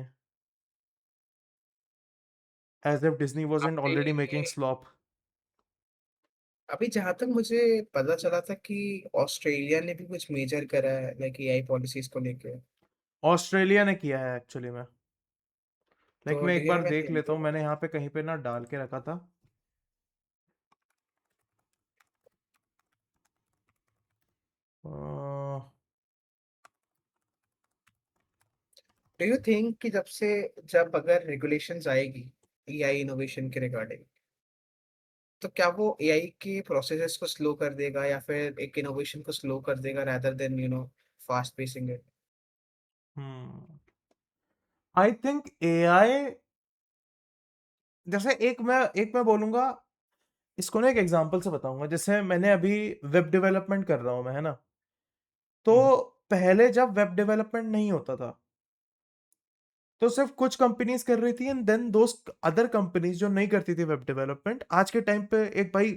एज इफ डिज्नी वाजंट अभी ऑलरेडी मेकिंग स्लॉप। अभी जहां तक मुझे पता चला था कि ऑस्ट्रेलिया ने भी कुछ मेजर करा है लाइक एआई पॉलिसीज को लेके। ऑस्ट्रेलिया ने किया है एक्चुअली में। लाइक तो मैं डू एक यू बार हैव देख एनी लेता हूँ आइडिया? मैंने यहाँ पे कहीं पे ना डाल के रखा था। अह, डू यू थिंक कि जब अगर रेगुलेशंस आएगी एआई इनोवेशन के रिगार्डिंग, तो क्या वो एआई के प्रोसेसेस को स्लो कर देगा या फिर एक इनोवेशन को स्लो कर देगा rather than fast pacing it? Hmm I think AI जैसे एक मैं बोलूंगा इसको ना एक एग्जांपल से बताऊंगा। जैसे मैंने अभी वेब डेवलपमेंट कर रहा हूँ मैं है ना। तो पहले जब वेब डेवलपमेंट नहीं होता था तो सिर्फ कुछ कंपनीज कर रही थी and then those other companies जो नहीं करती थी वेब डेवलपमेंट आज के टाइम पे एक भाई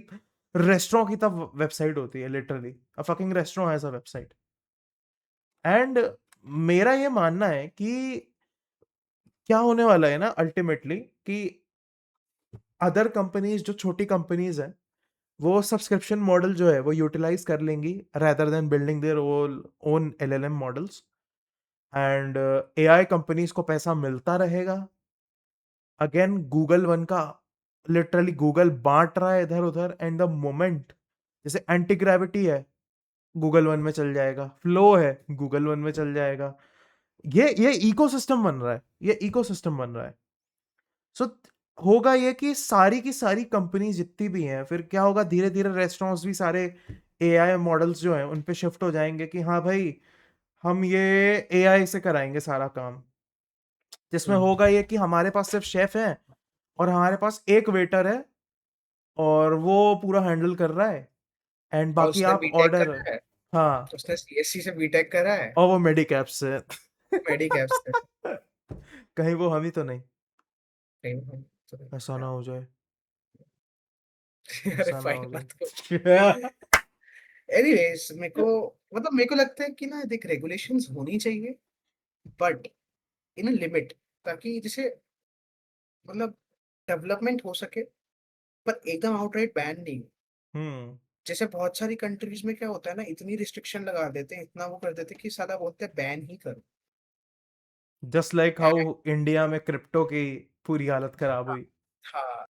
रेस्टोरेंट की तरह वेबसाइट होती है literally. A fucking restaurant has a website. And मेरा ये मानना है कि क्या होने वाला है ना अल्टीमेटली कि अदर कंपनीज जो छोटी कंपनीज हैं वो सब्सक्रिप्शन मॉडल जो है वो यूटिलाइज कर लेंगी rather than building their own LLM models. And AI companies को पैसा मिलता रहेगा। अगेन गूगल वन का लिटरली गूगल बांट रहा है इधर उधर एंड द मोमेंट जैसे एंटी ग्रेविटी है गूगल वन में चल जाएगा। फ्लो है गूगल वन में चल जाएगा। ये इकोसिस्टम बन रहा है। ये इकोसिस्टम बन रहा है। सो होगा ये कि सारी की सारी कंपनी जितनी भी हैं फिर क्या होगा धीरे धीरे रेस्टोरेंट्स भी सारे एआई मॉडल्स जो हैं उन पे शिफ्ट हो जाएंगे कि हाँ भाई हम ये एआई से कराएंगे सारा काम। जिसमें होगा ये कि हमारे पास सिर्फ शेफ है और हमारे पास एक वेटर है और वो पूरा हैंडल कर रहा है एंड और बाकी उसने आप बीटेक ऑर्डर। करा है, हाँ। उसने सीएससी से बीटेक करा है, और वो मेडिकैप से मेडिकैप से। कहीं वो हम ही तो नहीं। ऐसा ना Yeah. हो जाए। अरे ऐसा ना फाइन हो मत जाए। एनीवेज मेरे को लगता है कि ना देख रेगुलेशंस होनी चाहिए बट इन लिमिट, ताकि जैसे मतलब डेवलपमेंट हो सके पर एकदम आउटराइट बैन नहीं। हम्म। जैसे बहुत सारी कंट्रीज में क्या होता है ना, इतनी रिस्ट्रिक्शन लगा देते हैं, इतना वो कर देते हैं कि साला बोलते हैं बैन ही करो। Just like how And, India में क्रिप्टो की पूरी हालत खराब हाँ, हुई। हाँ,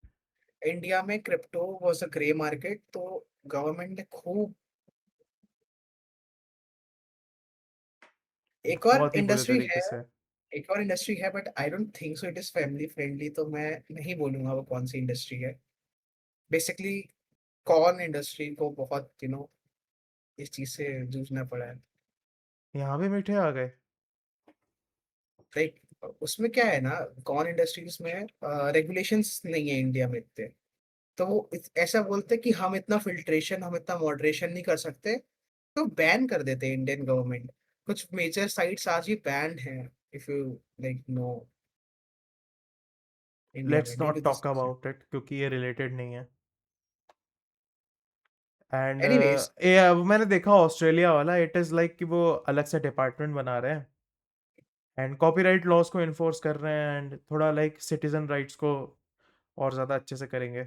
इंडिया में crypto was a grey market, तो गवर्नमेंट ने खूब। एक और बहुत ही बुरे इंडस्ट्री है तरीके से। एक और इंडस्ट्री है but I don't think so it is family friendly, तो मैं नहीं बोलूंगा वो कौन सी इंडस्ट्री है। बेसिकली कॉर्न इंडस्ट्री को बहुत इस चीज से जूझना पड़ा है। यहाँ भी मीठे आ गए। लाइक उसमें क्या है ना, कॉर्न इंडस्ट्रीज में रेगुलेशंस नहीं है इंडिया में इतने। तो वो ऐसा बोलते हैं कि हम इतना फिल्ट्रेशन, हम इतना मॉडरेशन नहीं कर सकते, तो बैन कर देते हैं इंडियन गवर्नमेंट। कुछ मेजर साइट्स आज ही बैंड हैं, if you like know, India में let's due to not this. Talk about it क्योंकि ये रिलेटेड नहीं है। एंड एनीवेज, मैंने देखा ऑस्ट्रेलिया वाला, इट इज़ लाइक कि वो अलग से डिपार्टमेंट बना रहे हैं एंड कॉपीराइट लॉज को इन्फोर्स कर रहे हैं एंड थोड़ा लाइक सिटीजन राइट्स को और ज़्यादा अच्छे से करेंगे।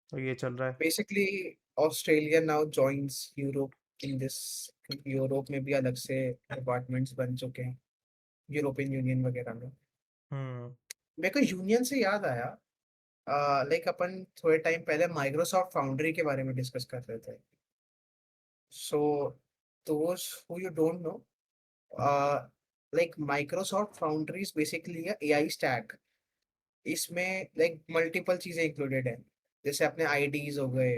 तो ये चल रहा है। Basically Australia now joins Europe in this. Europe में भी अलग से डिपार्टमेंट्स बन चुके हैं, यूरोपियन यूनियन वगैरह में। हम्म। मेरे को यूनियन से याद आया, लाइक अपन थोड़े टाइम पहले माइक्रोसॉफ्ट फाउंड्री के बारे में डिस्कस कर रहे थे। So those who you don't no, like Microsoft foundry is basically AI stack. इसमें लाइक मल्टीपल चीजें इंक्लूडेड है, जैसे अपने आईडीज हो गए,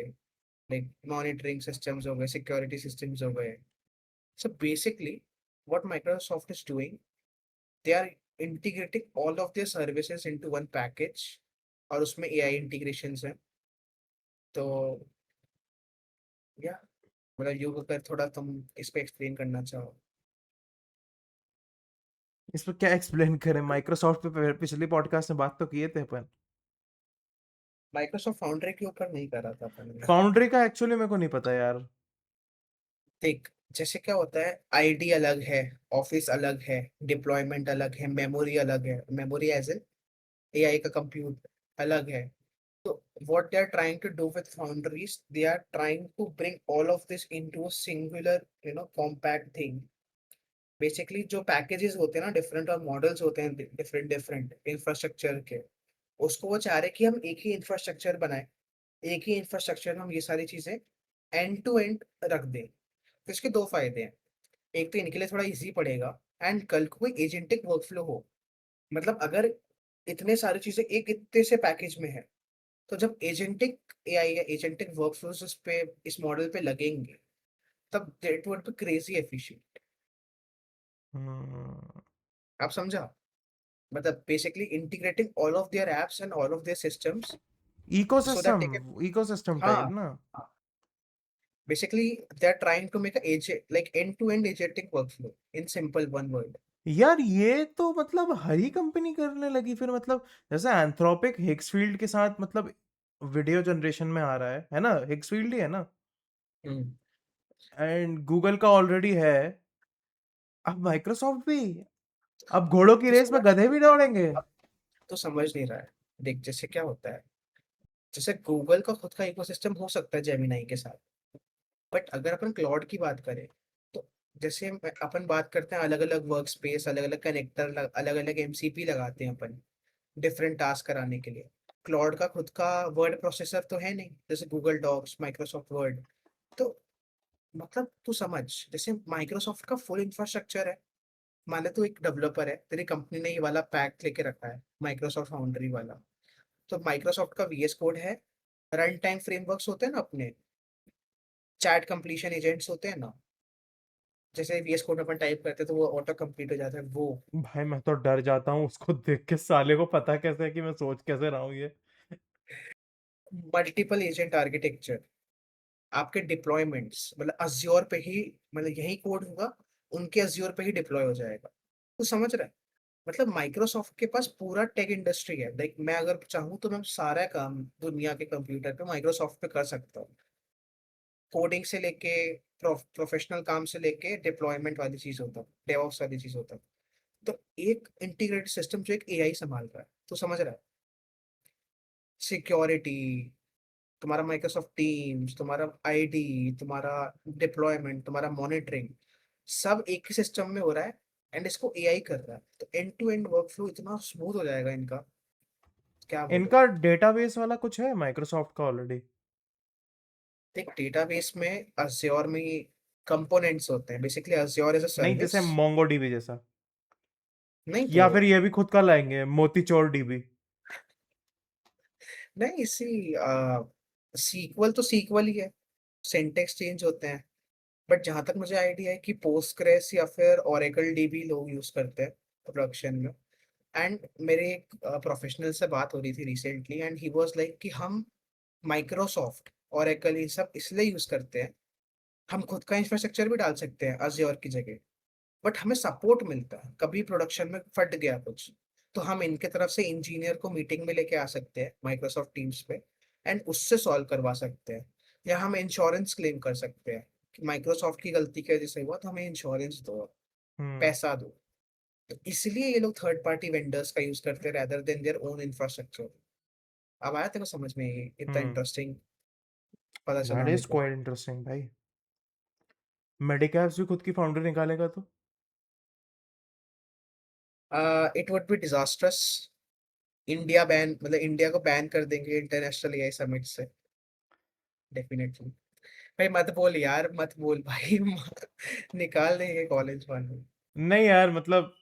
लाइक मॉनिटरिंग सिस्टम्स हो गए, सिक्योरिटी सिस्टम्स हो गए। So basically what Microsoft is doing, they are integrating all of their services into one package, और उसमें एआई इंटीग्रेशंस हैं। तो या मतलब योग, अगर थोड़ा तुम इस पे एक्सप्लेन करना चाहो। इस पर क्या एक्सप्लेन करें? माइक्रोसॉफ्ट पे पिछली पॉडकास्ट में बात तो किए थे अपन। माइक्रोसॉफ्ट फाउंड्री के ऊपर नहीं कर रहा था अपन ने। फाउंड्री का एक्चुअली मेरे को नहीं पता यार। देख, जैसे क्या होता है, आईडी अलग है, ऑफिस अलग है, डिप्लॉयमेंट अलग है, मेमोरी अलग है, मेमोरी एज एन एआई का कंप्यूट अलग है। So what they are trying to do with Foundries, they are trying to bring all of this into a singular, compact thing. Basically जो पैकेजेस होते हैं ना, डिफरेंट और मॉडल्स होते हैं डिफरेंट डिफरेंट इंफ्रास्ट्रक्चर के, उसको वो चाह रहे हैं कि हम एक ही इंफ्रास्ट्रक्चर बनाए, एक ही इंफ्रास्ट्रक्चर में हम ये सारी चीजें एंड टू एंड रख दें। तो इसके दो फायदे हैं। एक तो इनके लिए थोड़ा इजी पड़ेगा, एंड कल को कोई एजेंटिक वर्कफ्लो हो, मतलब अगर इतने सारी चीजें एक इतने से पैकेज में है, तो जब एजेंटिक एआई या एजेंटिक वर्कफ्लोज इस पे, इस मॉडल पे लगेंगे, तब it would be crazy efficient. हम्म। आप समझा? मतलब basically integrating all of their apps and all of their systems, so that ecosystem, they can, ecosystem type हाँ, ना। Basically they are trying to make like end to end agentic workflow in simple one word. यार ये तो मतलब हर ही कंपनी करने लगी फिर, मतलब जैसे एंथ्रोपिक हिग्सफील्ड के साथ मतलब वीडियो जनरेशन में आ रहा है ना? हिग्सफील्ड ही है ना? हम्म। एंड गूगल का ऑलरेडी है। अब माइक्रोसॉफ्ट भी। अब घोड़ों की तो रेस में समझ, गधे भी दौड़ेंगे। अब तो समझ नहीं रहा है। देख, जैसे क्या होता है, जैसे गूगल का खुद का इकोसिस्टम हो सकता है जेमिनाई के साथ, बट अगर अपन क्लाउड की बात करें, तो जैसे अपन बात करते हैं अलग अलग वर्क स्पेस, अलग अलग कनेक्टर, अलग अलग एमसीपी लगाते हैं अपन डिफरेंट टास्क कराने के लिए। क्लाउड का खुद का वर्ड प्रोसेसर तो है नहीं, जैसे गूगल डॉक्स, माइक्रोसॉफ्ट वर्ड। तो मतलब तू समझ, जैसे माइक्रोसॉफ्ट का फुल इंफ्रास्ट्रक्चर है, मान ले तू एक डेवलपर है, तेरी कंपनी ने ये वाला पैक लेके रखा है, माइक्रोसॉफ्ट फाउंड्री वाला। तो माइक्रोसॉफ्ट का वीएस कोड है, रन टाइम फ्रेमवर्क्स होते हैं ना अपने, चैट कंप्लीशन एजेंट्स होते हैं ना, जैसे वीएस कोड अपन टाइप करते हैं तो वो ऑटो कंप्लीट हो जाता है वो। भाई मैं तो डर जाता हूँ उसको देख के, साले को पता कैसे है कि मैं सोच कैसे रहा हूँ ये। मल्टीपल एजेंट आर्किटेक्चर, आपके डिप्लॉयमेंट्स मतलब अज्योर पे ही, मतलब यही कोड होगा, उनके अज्योर पे ही डिप्लॉय हो जाएगा। तो समझ रहा है, मतलब माइक्रोसॉफ्ट के पास पूरा टेक इंडस्ट्री है। लाइक मैं अगर चाहूँ तो मैं सारा काम दुनिया के कंप्यूटर पे माइक्रोसॉफ्ट पे कर सकता हूँ, कोडिंग से लेके प्रोफेशनल काम से लेके डिप्लॉयमेंट वाली चीज होता है, डेवऑप्स वाली चीज होता है। तो एक इंटीग्रेटेड सिस्टम जो एक एआई संभाल रहा है, तो समझ रहा है, सिक्योरिटी, तुम्हारा माइक्रोसॉफ्ट टीम्स, तुम्हारा आईडी, तुम्हारा डिप्लॉयमेंट, तुम्हारा मॉनिटरिंग, सब एक ही सिस्टम में हो रहा है, एंड इसको एआई कर रहा है। तो एंड टू एंड वर्कफ्लो इतना स्मूथ हो जाएगा इनका, क्या बोलो। इनका डेटाबेस वाला कुछ है माइक्रोसॉफ्ट का ऑलरेडी? देख, डेटाबेस में अज्योर में कंपोनेंट्स होते हैं, बेसिकली अज्योर एज अ नहीं, सर्विस। जैसे मोंगो डीबी जैसा? नहीं तो, या फिर ये भी खुद का लाएंगे, मोतीचोर डीबी? नहीं इसी सीक्वल तो सीक्वल ही है, सिंटेक्स चेंज होते हैं। बट जहां तक मुझे आइडिया है कि पोस्टग्रेस या फिर ओरेकल डीबी लोग यूज करते हैं, प्रोडक्शन में। एंड मेरे एक प्रोफेशनल से बात हो रही थी recently, and he was like कि हम माइक्रोसॉफ्ट, ओरेकल, ये सब इसलिए यूज करते हैं, हम खुद का इंफ्रास्ट्रक्चर भी डाल सकते हैं अज्योर की जगह, बट हमें सपोर्ट मिलता है कभी प्रोडक्शन में फट गया कुछ, तो हम इनके तरफ से इंजीनियर को मीटिंग में लेके आ सकते हैं माइक्रोसॉफ्ट टीम्स पे, एंड उससे सॉल्व करवा सकते हैं। या हम इंश्योरेंस क्लेम कर सकते हैं कि माइक्रोसॉफ्ट की गलती की वजह से हुआ, तो हमें इंश्योरेंस दो, हुँ, पैसा दो। तो इसलिए ये लोग थर्ड पार्टी वेंडर्स का यूज करते हैं rather than their own infrastructure. अब आया तेरे को समझ में, ये इतना हुँ। इंटरेस्टिंग पता चला दैट मेरे इज़ को। क्वाइट इंटरेस्टिंग भाई। मेडिकैप्स भी खुद की फाउंडर निकालेगा तो? It would B disastrous. India ban, मतलब इंडिया को बैन कर देंगे इंटरनेशनल एआई समिट से, डेफिनेटली। भाई मत बोल यार, मत बोल भाई निकाल देंगे कॉलेज वाले। नहीं यार, मतलब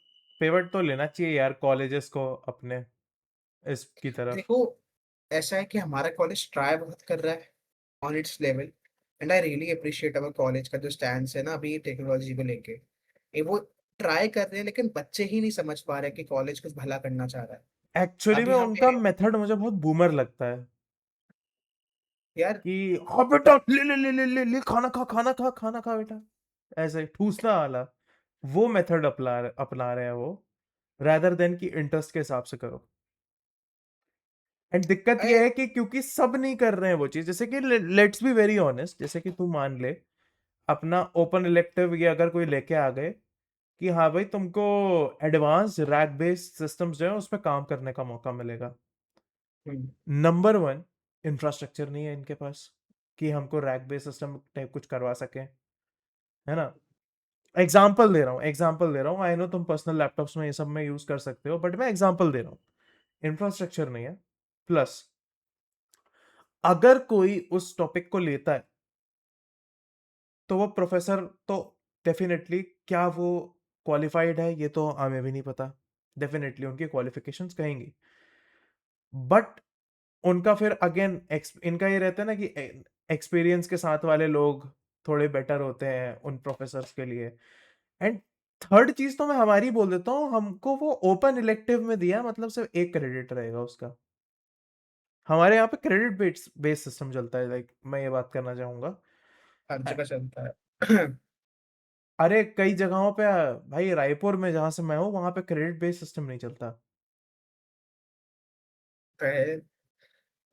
पिवट तो लेना चाहिए यार कॉलेजेस को अपने इसकी तरफ। देखो, ऐसा है कि हमारा कॉलेज ट्राई बहुत कर रहा है on it's level, and I really appreciate our college का जो स्टैंड है ना अभी टेक्नोलॉजी को लेके। ये वो ट्राई कर रहे हैं, लेकिन बच्चे ही नहीं समझ पा रहे कि कॉलेज कुछ भला करना चाह रहा है। एक्चुअली में अभी उनका हमें, मेथड मुझे बहुत बूमर लगता है यार, कि हाँ बेटा, ले ले ले ले ले ले, खाना खा, खाना खा, खाना खा बेटा, ऐसे ठूसना वाला। वो मेथड अपना रहे हैं वो, rather देन कि इंटरेस्ट के हिसाब से करो। एंड दिक्कत ये अरे, है कि क्योंकि सब नहीं कर रहे हैं वो चीज, जैसे कि लेट्स बी वेरी ऑनेस्ट, जैसे कि तू मान ले अपना ओपन इलेक्टिव ये अगर कोई लेके आ गए कि हाँ भाई तुमको एडवांस रैक बेस्ड सिस्टम्स जो है उस पर काम करने का मौका मिलेगा। हम्म, नंबर वन, इंफ्रास्ट्रक्चर नहीं है इनके पास कि हमको रैक बेस्ड सिस्टम टाइप कुछ करवा सके, है ना। एग्जाम्पल दे रहा हूँ, आई नो तुम पर्सनल लैपटॉप्स में ये सब में यूज कर सकते हो, बट मैं एग्जाम्पल दे रहा हूँ। इंफ्रास्ट्रक्चर नहीं है, प्लस अगर कोई उस टॉपिक को लेता है तो वो प्रोफेसर तो डेफिनेटली, क्या वो क्वालिफाइड है ये तो हमें भी नहीं पता, डेफिनेटली उनकी क्वालिफिकेशंस कहेंगी, बट उनका फिर अगेन इनका ये रहता है ना कि एक्सपीरियंस के साथ वाले लोग थोड़े बेटर होते हैं उन प्रोफेसर्स के लिए। एंड थर्ड चीज तो मैं हमारी बोल देता हूँ, हमको वो ओपन इलेक्टिव में दिया, मतलब सिर्फ एक क्रेडिट रहेगा उसका। हमारे यहाँ पे क्रेडिट बेस्ड सिस्टम चलता है, लाइक मैं ये बात करना चाहूंगा। हर अ- जगह चलता है। अरे कई जगहों पे भाई, रायपुर में जहां से मैं हूँ वहां पे क्रेडिट बेस्ड सिस्टम नहीं चलता।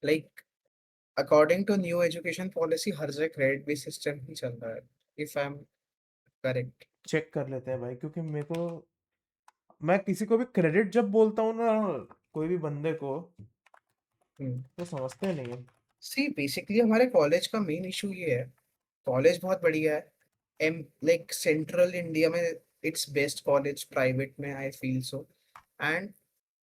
Like, according to new education policy हर जगह क्रेडिट बेस्ड सिस्टम ही चल रहा है, if I am correct. Check कर लेते हैं भाई, क्योंकि मेरे को, मैं किसी को भी क्रेडिट जब बोलता हूँ ना, कोई भी बंदे को, तो समझते नहीं है। सी बेसिकली हमारे कॉलेज का मेन इशू ये है, कॉलेज बहुत बढ़िया है, एम लाइक सेंट्रल इंडिया में इट्स बेस्ट कॉलेज प्राइवेट में, आई फील सो। एंड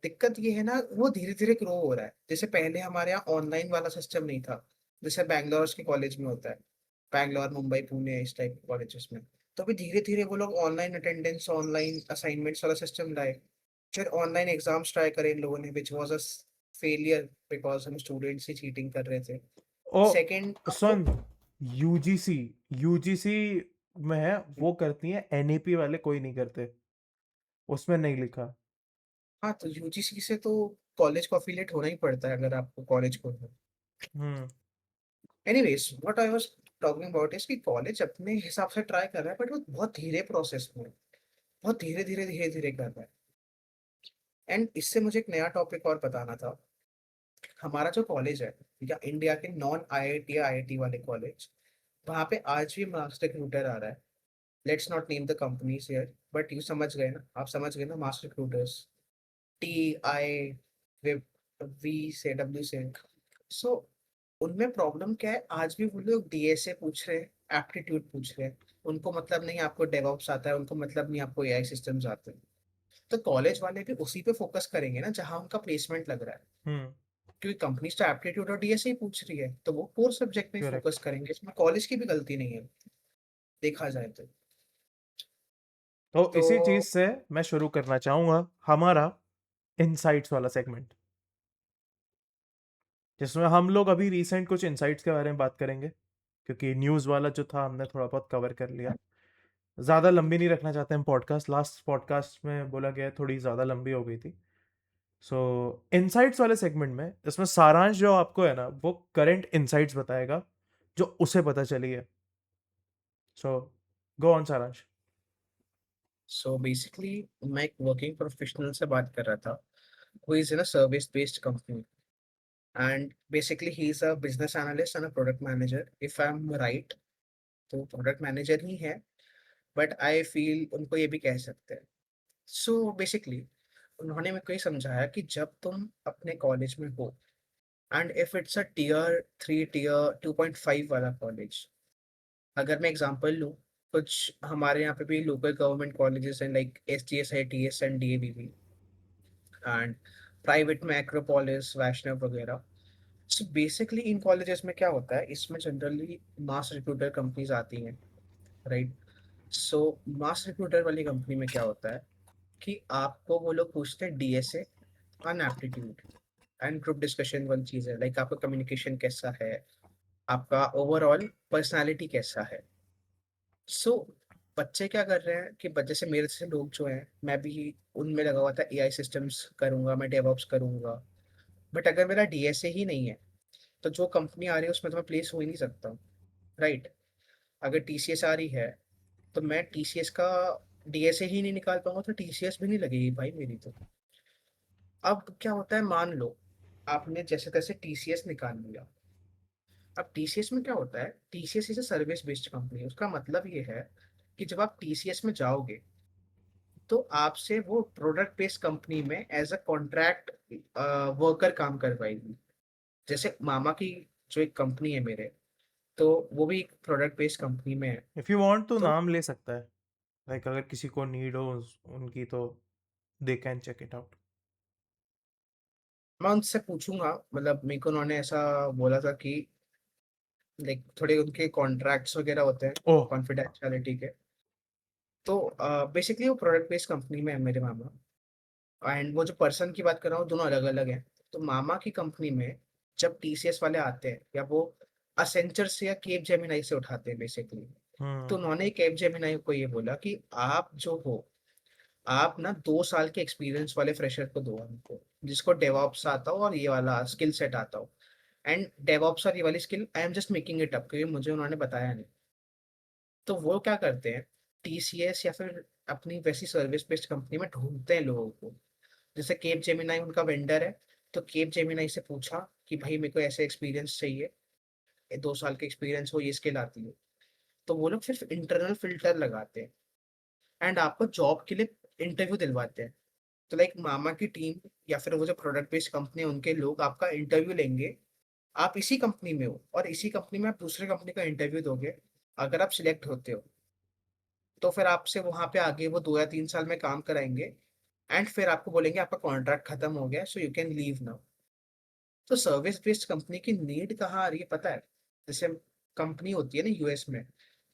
दिक्कत ये है ना, वो धीरे धीरे ग्रो हो रहा है। जैसे पहले हमारे यहाँ ऑनलाइन वाला सिस्टम नहीं था, जैसे बैंगलोर के कॉलेज में होता है, बैंगलोर, मुंबई, पुणे, इस टाइप के कॉलेजेस में। तो अभी धीरे धीरे वो लोग ऑनलाइन अटेंडेंस, ऑनलाइन असाइनमेंट्स वाला सिस्टम लाए। फिर ऑनलाइन एग्जाम्स ट्राई करे इन लोगों ने, which was a failure, because हम स्टूडेंट्स ही चीटिंग कर रहे थे। ओ सेकंड, सुन, यूजीसी यूजीसी में है, वो करती है, एनईपी वाले कोई नहीं करते, उसमें नहीं लिखा। हाँ, तो यूजीसी से तो कॉलेज को अफिलिएट होना ही पड़ता है अगर आपको कॉलेज खोलना है। हम्म। Anyways, what I was talking about is कि कॉलेज अपने हिसाब से ट्राई कर रहा है, बट वो बहुत धीरे प्रोसेस में है, बहुत धीरे धीरे कर रहा है। एंड इससे मुझे एक नया टॉपिक और बताना था। हमारा जो कॉलेज है, या इंडिया के नॉन आईआईटी या आईआईटी वाले कॉलेज, वहाँ पे आज भी मास्टर रिक्रूटर आ रहा है। Let's not name the companies here, but you समझ गए ना, आप समझ गए ना, master recruiters, T I, V से, डब्ल्यू से। सो उनमें प्रॉब्लम क्या है, आज भी वो लोग डीएसए पूछ रहे हैं, एप्टीट्यूड पूछ रहे हैं। उनको मतलब नहीं आपको डेवऑप्स आता है, उनको मतलब नहीं आपको एआई सिस्टम्स आते हैं। तो कॉलेज वाले भी उसी पे फोकस करेंगे ना जहां उनका प्लेसमेंट लग रहा है, हम्म। क्योंकि कंपनी तो एप्टीट्यूड और डीएसए ही पूछ रही है, तो वो कोर सब्जेक्ट में फोकस करेक्ट। करेंगे। इसमें कॉलेज की भी गलती नहीं है, देखा जाए तो। तो तो इसी चीज से मैं शुरू करना चाहूंगा हमारा इनसाइट्स वाला सेगमेंट, जिसमें हम लोग अभी रिसेंट कुछ इनसाइट्स के बारे में बात करेंगे, क्योंकि न्यूज़ वाला जो था हमने थोड़ा बहुत कवर कर लिया। ज़्यादा लंबी नहीं रखना चाहते हम पॉडकास्ट। लास्ट पॉडकास्ट में बोला गया थोड़ी ज़्यादा लंबी हो गई थी। सो इनसाइट्स वाले सेगमेंट में इसमें सारांश जो आपको है ना वो करंट इनसाइट्स बताएगा जो उसे पता चली है। सो गो ऑन सारांश। सो बेसिकली मैं एक वर्किंग प्रोफेशनल से बात कर रहा था, who is in a service based company, and basically he is a business analyst and a product manager, if I M right. तो प्रोडक्ट मैनेजर ही है, बट आई फील उनको ये भी कह सकते हैं। सो बेसिकली उन्होंने मेरे को ये समझाया कि जब तुम अपने कॉलेज में हो, and if it's a tier 3 tier 2.5 वाला कॉलेज, अगर मैं एग्जांपल लूँ, कुछ हमारे यहाँ पे भी लोकल गवर्नमेंट कॉलेजेस हैं लाइक SGS है, TS and DAVV, and private में एक्रोपोलिस, वैष्णव वगैरह। सो बेसिकली इन कॉलेजेस में क्या होता है, इसमें जनरली मास रिक्रूटर कंपनीज आती हैं, राइट। सो मास रिक्रूटर वाली कंपनी में क्या होता है कि आपको वो लोग पूछते हैं DSA and aptitude and group discussion वाली चीज़ है, लाइक आपका कम्युनिकेशन कैसा है, आपका ओवरऑल पर्सनालिटी कैसा है। सो बच्चे क्या कर रहे हैं कि बच्चे से मेरे से लोग जो हैं, मैं भी उनमें लगा हुआ था, AI सिस्टम्स करूंगा, मैं डेवऑप्स करूंगा। बट अगर मेरा DSA ही नहीं है, तो जो कंपनी आ रही है उसमें तो मैं प्लेस हो ही नहीं सकता, राइट। अगर TCS आ रही है, तो मैं TCS का DSA ही नहीं निकाल पाऊंगा, तो TCS भी नहीं लगेगी भाई मेरी तो। अब क्या होता है, मान लो आपने जैसे तैसे TCS निकाल लिया। अब TCS में क्या होता है, TCS is a service based company, उसका मतलब ये है कि जब आप TCS में जाओगे, तो आपसे वो प्रोडक्ट बेस्ड कंपनी में एज अ कॉन्ट्रैक्ट वर्कर काम करवाएगी। जैसे मामा की जो एक कंपनी है मेरे, तो वो भी एक प्रोडक्ट बेस्ड कंपनी में है। इफ़ यू वांट तो तो नाम ले सकता है। लाइक अगर किसी को नीड हो उनकी तो they can check it out. मैं उनसे पूछूंगा, मतलब मेरे को उन्होंने ऐसा बोला था कि लाइक थोड़े उनके कॉन्ट्रैक्ट्स वगैरह होते हैं ओह। कॉन्फिडेंशियलिटी के। तो बेसिकली वो प्रोडक्ट बेस्ड कंपनी में है मेरे मामा, एंड वो जो पर्सन की बात कर रहा हूँ दोनों अलग अलग हैं। तो मामा की कंपनी में जब TCS वाले आते हैं, या वो असेंचर से या केप जेमिनाई से उठाते हैं बेसिकली, तो हम्म। उन्होंने केप जेमिनाई को ये बोला कि आप जो हो, आप ना 2 साल के एक्सपीरियंस वाले फ्रेशर को दो हमको, जिसको डेवऑप्स आता हो और ये वाला स्किल सेट आता हो। एंड डेवऑप्स और ये वाली skill I am just making it up, क्योंकि मुझे उन्होंने बताया नहीं। तो वो क्या करते हैं, TCS या फिर अपनी वैसी सर्विस बेस्ड कंपनी में ढूंढते हैं लोगों को। जैसे केप जेमिनाई उनका वेंडर है, तो केप जेमिनाई से पूछा कि भाई मेरे को ऐसे एक्सपीरियंस चाहिए, 2 साल के एक्सपीरियंस हो, ये स्किल आती है। तो वो लोग सिर्फ इंटरनल फिल्टर लगाते हैं एंड आपको जॉब के लिए इंटरव्यू दिलवाते हैं। तो लाइक मामा की टीम या फिर वो जो प्रोडक्ट बेस्ड कंपनी है उनके लोग आपका इंटरव्यू लेंगे। आप इसी कंपनी में हो और इसी कंपनी में आप दूसरे कंपनी का इंटरव्यू दोगे। अगर आप सिलेक्ट होते हो, तो फिर आपसे वहां पे आगे वो 2 या 3 साल में काम कराएंगे, एंड फिर आपको बोलेंगे आपका कॉन्ट्रैक्ट खत्म हो गया, so you can leave now. तो सर्विस बेस्ड कंपनी की नीड कहाँ आ रही है पता है, जैसे कंपनी होती है ना US में,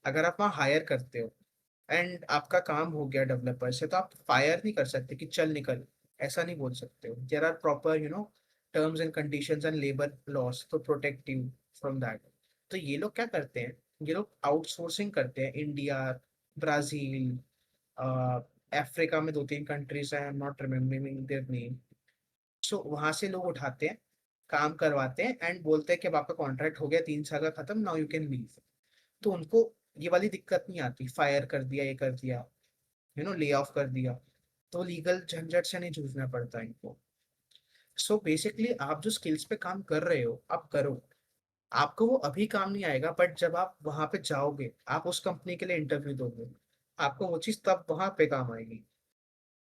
अगर आप वहाँ हायर करते हो एंड आपका काम हो गया डेवलपर से, तो आप फायर नहीं कर सकते कि चल निकल, ऐसा नहीं बोल सकते हो। There are proper terms and conditions and labour laws to protect you from that. तो ये लोग क्या करते हैं, ये लोग आउटसोर्सिंग करते हैं, इंडिया, ब्राजील, अफ्रीका में 2-3 कंट्रीज हैं, I am not remembering their name. So वहां से लोग उठाते हैं, काम करवाते हैं एंड बोलते हैं कि अब आपका कॉन्ट्रैक्ट हो गया 3 साल का खत्म, नाउ यू कैन लीव। तो उनको ये वाली दिक्कत नहीं आती, फायर कर दिया, ये कर दिया, ले ऑफ कर दिया। तो लीगल झंझट से नहीं जूझना पड़ता इनको। सो बेसिकली आप जो स्किल्स पे काम कर रहे हो आप करो, आपको वो अभी काम नहीं आएगा, बट जब आप वहां पे जाओगे, आप उस कंपनी के लिए इंटरव्यू दोगे, आपको वो चीज तब वहां पे काम आएगी,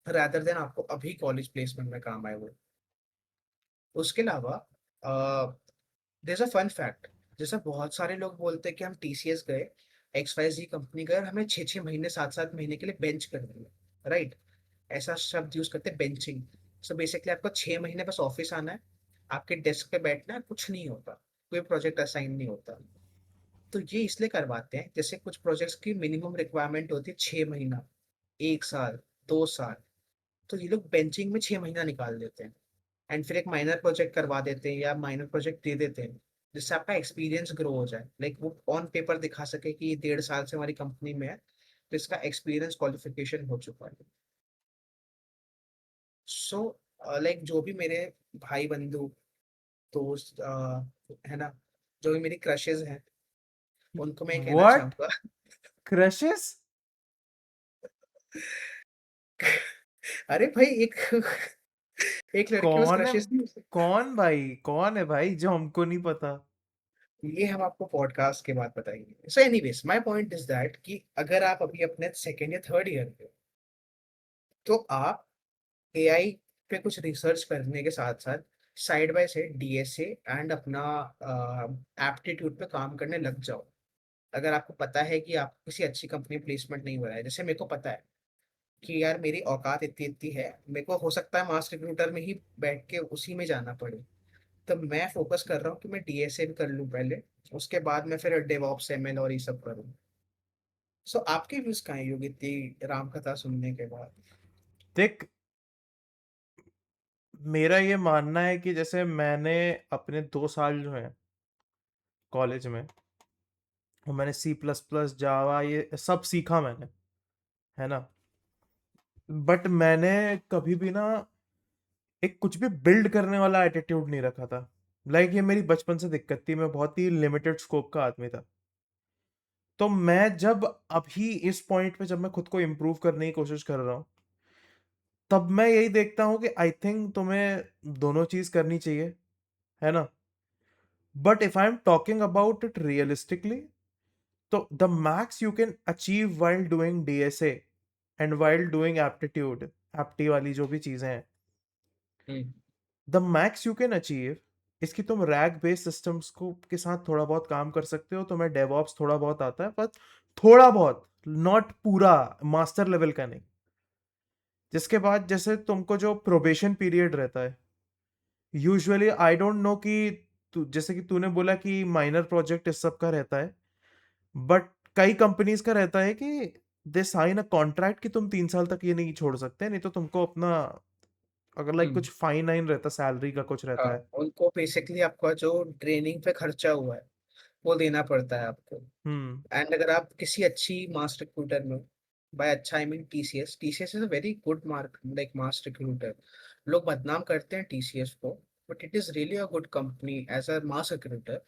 रादर देन आपको अभी कॉलेज प्लेसमेंट में काम आए वो। उसके अलावा देयर अ फन फैक्ट, जैसे बहुत सारे लोग बोलते हैं कि हम TCS गए, XYZ कंपनी गए और हमें 6-6 महीने 7-7 महीने के लिए बेंच कर दिया, राइट। ऐसा शब्द यूज करते हैं, बेंचिंग। सो बेसिकली आपको 6 महीने बस ऑफिस आना है, आपके डेस्क पे बैठना है, कुछ नहीं होता, कोई प्रोजेक्ट असाइन नहीं होता। तो ये इसलिए करवाते हैं, जैसे कुछ प्रोजेक्ट्स की मिनिमम रिक्वायरमेंट होती है 6 महीना, 1 साल, 2 साल। तो ये लोग बेंचिंग में 6 महीना निकाल देते हैं एंड फिर एक माइनर प्रोजेक्ट करवा देते हैं या माइनर प्रोजेक्ट दे देते हैं, जिससे आपका एक्सपीरियंस ग्रो हो जाए, लाइक वो ऑन पेपर दिखा सके कि ये 1.5 साल से हमारी कंपनी में है, जिसका एक्सपीरियंस क्वालिफिकेशन हो चुका है। सो लाइक जो भी मेरे भाई बंधु दोस्त है ना, जो भी मेरी क्रशेज हैं, उनको मैं ये कहना व्हाट? चाहूंगा। क्रशेस? अरे भाई, एक एक लड़की बस कौन है? क्रशेज नहीं हो सकती। कौन भाई? कौन है भाई जो हमको नहीं पता? ये हम आपको पॉडकास्ट के बाद बताएंगे। So anyways, my point is that कि अगर आप अभी अपने सेकेंड या थर्ड ईयर पे हो, तो आप एआई पे कुछ रिसर्च करने के साथ साथ side by side DSA and अपना एप्टीट्यूड पे काम करने लग जाओ। अगर आपको पता है कि आप किसी अच्छी कंपनी प्लेसमेंट नहीं हो रहा है, जैसे मेरे को पता है कि यार मेरी औकात इतनी इतनी है, मेरे को हो सकता है मास रिक्रूटर में ही बैठ के उसी में जाना पड़े, तो मैं फोकस कर रहा हूँ कि मैं डीएसए भी कर लूँ पहले, उसके बाद मैं फिर डेवऑप्स एमएल और ये सब करूँ। सो आपके व्यूज कहाँ हैं योगी, इतनी राम कथा सुनने के बाद? देख, मेरा ये मानना है कि जैसे मैंने अपने 2 साल जो है कॉलेज में, वो मैंने सी प्लस प्लस जावा ये सब सीखा मैंने, है ना। बट मैंने कभी भी ना एक कुछ भी बिल्ड करने वाला एटीट्यूड नहीं रखा था। ये मेरी बचपन से दिक्कत थी, मैं बहुत ही लिमिटेड स्कोप का आदमी था। तो मैं जब अभी इस पॉइंट पे जब मैं खुद को इम्प्रूव करने की कोशिश कर रहा हूँ, तब मैं यही देखता हूँ कि आई थिंक तुम्हें दोनों चीज करनी चाहिए, है ना। But if I am talking about it realistically, तो the max you can achieve while doing DSA and while doing aptitude, apti वाली जो भी चीजें हैं, हम्म। The max you can achieve इसकी तुम रैक बेस्ड सिस्टम्स को के साथ थोड़ा बहुत काम कर सकते हो। तुम्हें डेवऑप्स थोड़ा बहुत आता है, पर थोड़ा बहुत, नॉट पूरा, मास्टर लेवल का नहीं। जिसके बाद जैसे तुमको जो प्रोबेशन पीरियड रहता है, यूजुअली आई डोंट नो कि जैसे कि तूने बोला कि माइनर प्रोजेक्ट इस सब का रहता है, बट कई कंपनीज का रहता है कि दे साइन अ कॉन्ट्रैक्ट कि तुम 3 साल तक ये नहीं छोड़ सकते, नहीं तो तुमको अपना, अगर हम्म। कुछ फाइन वाइन रहता, सैलरी का कुछ रहता हाँ, है। उनको बेसिकली आपका जो ट्रेनिंग पे खर्चा हुआ है वो देना पड़ता है आपको। हम्म। एंड अगर आप किसी अच्छी मास रिक्रूटर में, बाय अच्छा I mean TCS, TCS is a very good mark like mass recruiter. लोग बदनाम करते हैं टीसीएस को, but it is really a good company as a mass recruiter.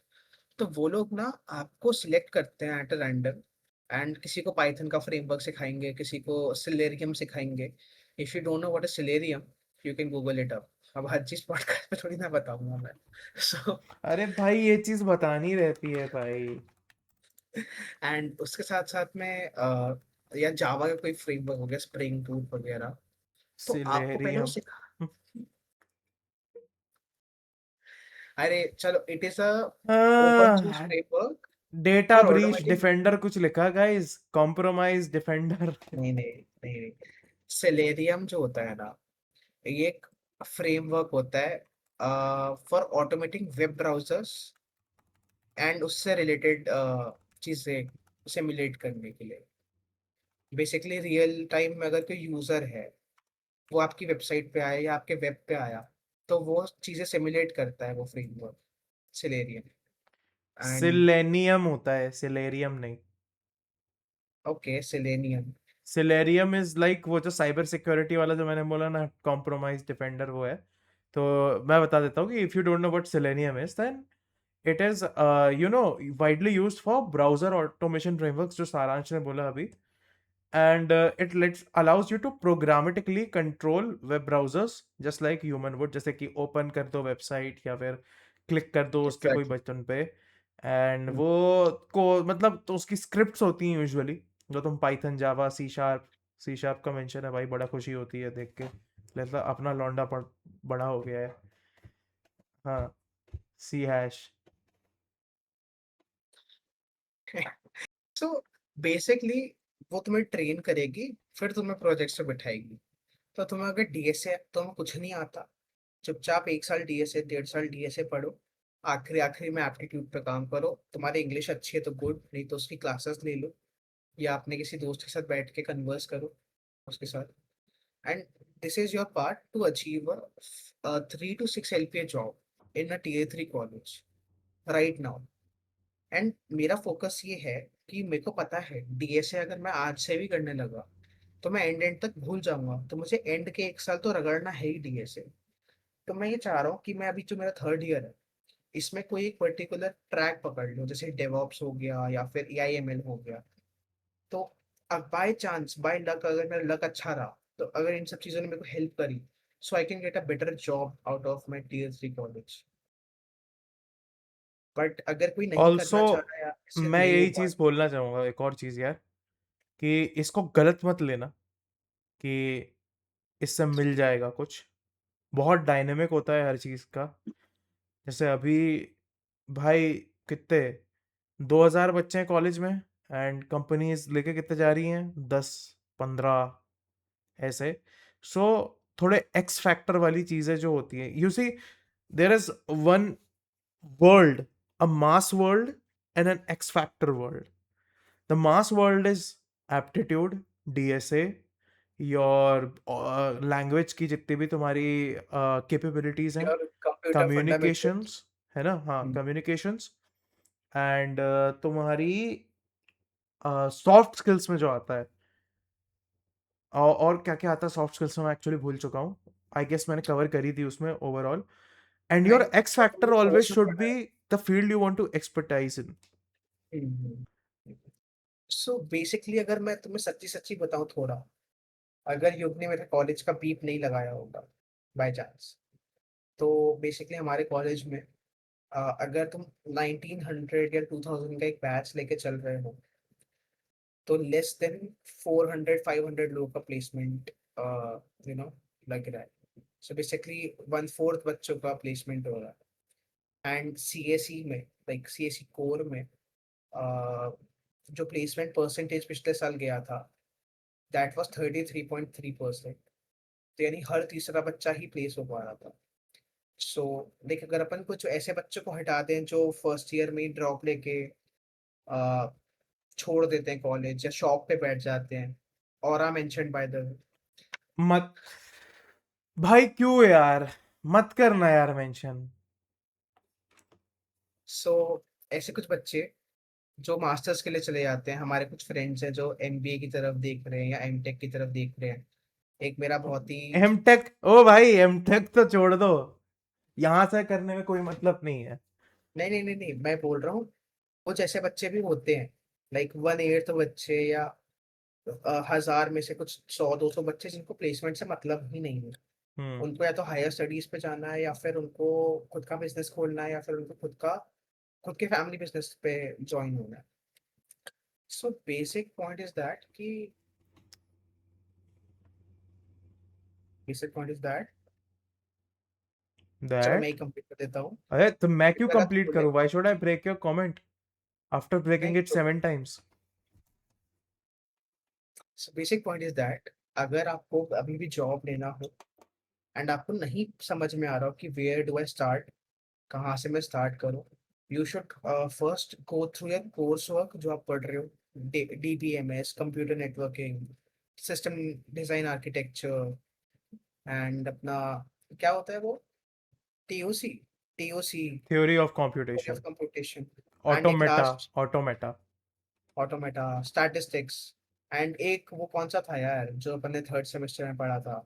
तो वो लोग ना आपको सिलेक्ट करते हैं एट अ रैंडम, एंड किसी को पाइथन का फ्रेमवर्क सिखाएंगे, किसी को सिलेरियम सिखाएंगे। If you don't know what is Selenium, you can Google it up. अब हर चीज पॉडकास्ट पे थोड़ी ना बताऊंगा मैं। सो अरे भाई, ये चीज बतानी रहती है भाई। एंड उसके साथ साथ में या जावा का कोई फ्रेमवर्क हो गया, स्प्रिंग बूट वगैरह, तो आपको पहले वो सिलेरियम। सिखा। अरे चलो, it is a open source framework data for breach automating. Defender कुछ लिखा गाइस, कॉम्प्रोमाइज डिफेंडर। नहीं नहीं नहीं नहीं, सेलेरियम जो होता है ना, ये एक फ्रेमवर्क होता है for automating web browsers and उससे रिलेटेड चीजें सिमुलेट करने के लिए। बेसिकली रियल टाइम में अगर कोई यूजर है, वो आपकी वेबसाइट पे आया या आपके वेब पे आया, तो वो चीजें सिमुलेट करता है वो फ्रेमवर्क, सिलेरियम। एंड सिलेनियम होता है, सिलेरियम नहीं। Okay, selenium. सिलेरियम इज वो जो साइबर सिक्योरिटी वाला जो मैंने बोला ना, कॉम्प्रोमाइज डिफेंडर, वो है। तो मैं बता देता हूँ कि if you don't know what selenium is, then it is you know widely used for browser automation frameworks, जो सारांश ने बोला अभी। And it allows you to programmatically control web browsers just like human would, जैसे कि ओपन कर दो वेबसाइट या फिर क्लिक कर दो उस पे कोई एग्जैक्टली। बटन पे। एंड वो को मतलब तो उसकी स्क्रिप्ट्स होती हैं यूजुअली, जो तुम पाइथन, जावा, सी शार्प का मेंशन है भाई, बड़ा खुशी होती है देख के, लगता अपना लौंडा बड़ा हो गया है। हाँ, सी हैश। सो बेसिकली वो तुम्हें ट्रेन करेगी, फिर तुम्हें प्रोजेक्ट्स पे बिठाएगी। तो तुम्हें अगर डीएसए तुम्हें कुछ नहीं आता, चुपचाप 1 साल डीएसए, 1.5 साल डीएसए पढ़ो, आखिरी आखिरी में एप्टीट्यूड पे काम करो। तुम्हारी इंग्लिश अच्छी है तो गुड, नहीं तो उसकी क्लासेस ले लो, या अपने किसी दोस्त के साथ बैठ के कन्वर्स करो उसके साथ। And this is your part to achieve a 3 to 6 LPA job in a tier 3 college right now. And मेरा फोकस ये है कि मेरे को पता है डीएसए अगर मैं आज से भी करने लगा तो मैं एंड एंड तक भूल जाऊंगा, तो मुझे एंड के 1 साल तो रगड़ना है ही डीएसए। तो मैं ये चाह रहा हूँ कि मैं अभी जो मेरा थर्ड ईयर है इसमें कोई एक पर्टिकुलर ट्रैक पकड़ लूँ, जैसे डेवऑप्स हो गया या फिर एआईएमएल हो गया। तो अब बाय चांस बाय लक अगर मेरा लक अच्छा रहा, तो अगर इन सब चीज़ों ने मेरे को हेल्प करी, so I can get a better job out of my tier 3 college. But अगर कोई नहीं ऑल्सो करना चाह रहा या इससे मैं नहीं हो यही पा चीज़ बोलना चाहूँगा, एक और चीज़ यार, कि इसको गलत मत लेना कि इससे मिल जाएगा कुछ। बहुत डायनेमिक होता है हर चीज़ का। जैसे अभी भाई कितने 2000 बच्चे हैं कॉलेज में, एंड कंपनीज लेके कितने जा रही हैं, 10 15 ऐसे। सो थोड़े एक्स फैक्टर वाली चीज़ें जो होती हैं, you see, there is one world, a mass world and an X factor world. The mass world is aptitude, DSA, your language की जितनी भी तुम्हारी कैपेबिलिटीज हैं, योर कंप्यूटर फंडामेंटल्स। कम्युनिकेशंस, है ना, हाँ, कम्युनिकेशंस, एंड तुम्हारी सॉफ्ट स्किल्स में जो आता है, और क्या क्या आता है सॉफ्ट स्किल्स में, मैं एक्चुअली भूल चुका हूँ। आई गेस मैंने कवर करी थी उसमें ओवरऑल। एंड नहीं, योर एक्स जो तुमने फैक्टर ऑलवेज कोर्स में शुड पढ़ा be the field you want to expertise in. है। सो बेसिकली अगर मैं तुम्हें सच्ची सच्ची बताऊं थोड़ा, अगर युग ने मेरे कॉलेज का बीप नहीं लगाया होगा बाय चांस, तो बेसिकली हमारे कॉलेज में अगर तुम 1900 या 2000 का एक बैच लेके चल रहे हो, तो लेस देन 400 500 लोगों का प्लेसमेंट यू नो लग रहा है। सो बेसिकली 1/4 बच्चों का प्लेसमेंट हो रहा है। एंड सीएसई में, लाइक सीएसई कोर में, जो प्लेसमेंट परसेंटेज पिछले साल गया था, दैट वाज 33.3%। तो यानी हर तीसरा बच्चा ही प्लेस हो पा रहा था। सो देख, अगर अपन कुछ ऐसे बच्चों को हटा दें जो फर्स्ट ईयर में ही ड्रॉप लेके अ, छोड़ देते हैं कॉलेज या शॉप पे बैठ जाते हैं, और मेंशन बाय द। मत भाई, क्यों यार, मत करना यार मेंशन। सो ऐसे कुछ बच्चे जो मास्टर्स के लिए चले जाते हैं, हमारे कुछ फ्रेंड्स हैं जो एमबीए की तरफ देख रहे हैं या एमटेक की तरफ देख रहे हैं। एक मेरा बहुत ही एमटेक, ओ भाई एमटेक तो छोड़ दो, यहाँ से करने में कोई मतलब नहीं है। नहीं नहीं नहीं नहीं, मैं बोल रहा हूँ कुछ ऐसे बच्चे भी होते हैं, लाइक 1/8 बच्चे या 1000 में से कुछ 100 200 बच्चे जिनको प्लेसमेंट से मतलब ही नहीं है। हम्म। उनको या तो हायर स्टडीज पे जाना है, या फिर उनको खुद का बिजनेस खोलना है, या फिर उनको खुद के फैमिली बिजनेस पे ज्वाइन होना है। So basic point is that, चलो मैं ही दैट, कंप्लीट कर देता हूँ। अरे तो मैं क्यों क्योंकि अगर तुम कंप्लीट करूँ, बोलेगा, why should I break your comment after नहीं, ब्रेकिंग इट तो 7 times? Basic point is that, अगर आपको अभी भी जॉब लेना हो एंड आपको नहीं समझ में आ रहा हो कि वेयर डू आई स्टार्ट, कहाँ से मैं स्टार्ट करूँ, you should first go through your course work जो आप पढ़ रहे हो, DBMS, computer networking, system design architecture, and अपना क्या होता है वो, TOC, TOC theory of theory of computation, computation. And एक automata, last automata, automata, statistics. And एक वो कौन सा था यार जो अपन ने थर्ड सेमेस्टर में पढ़ा था,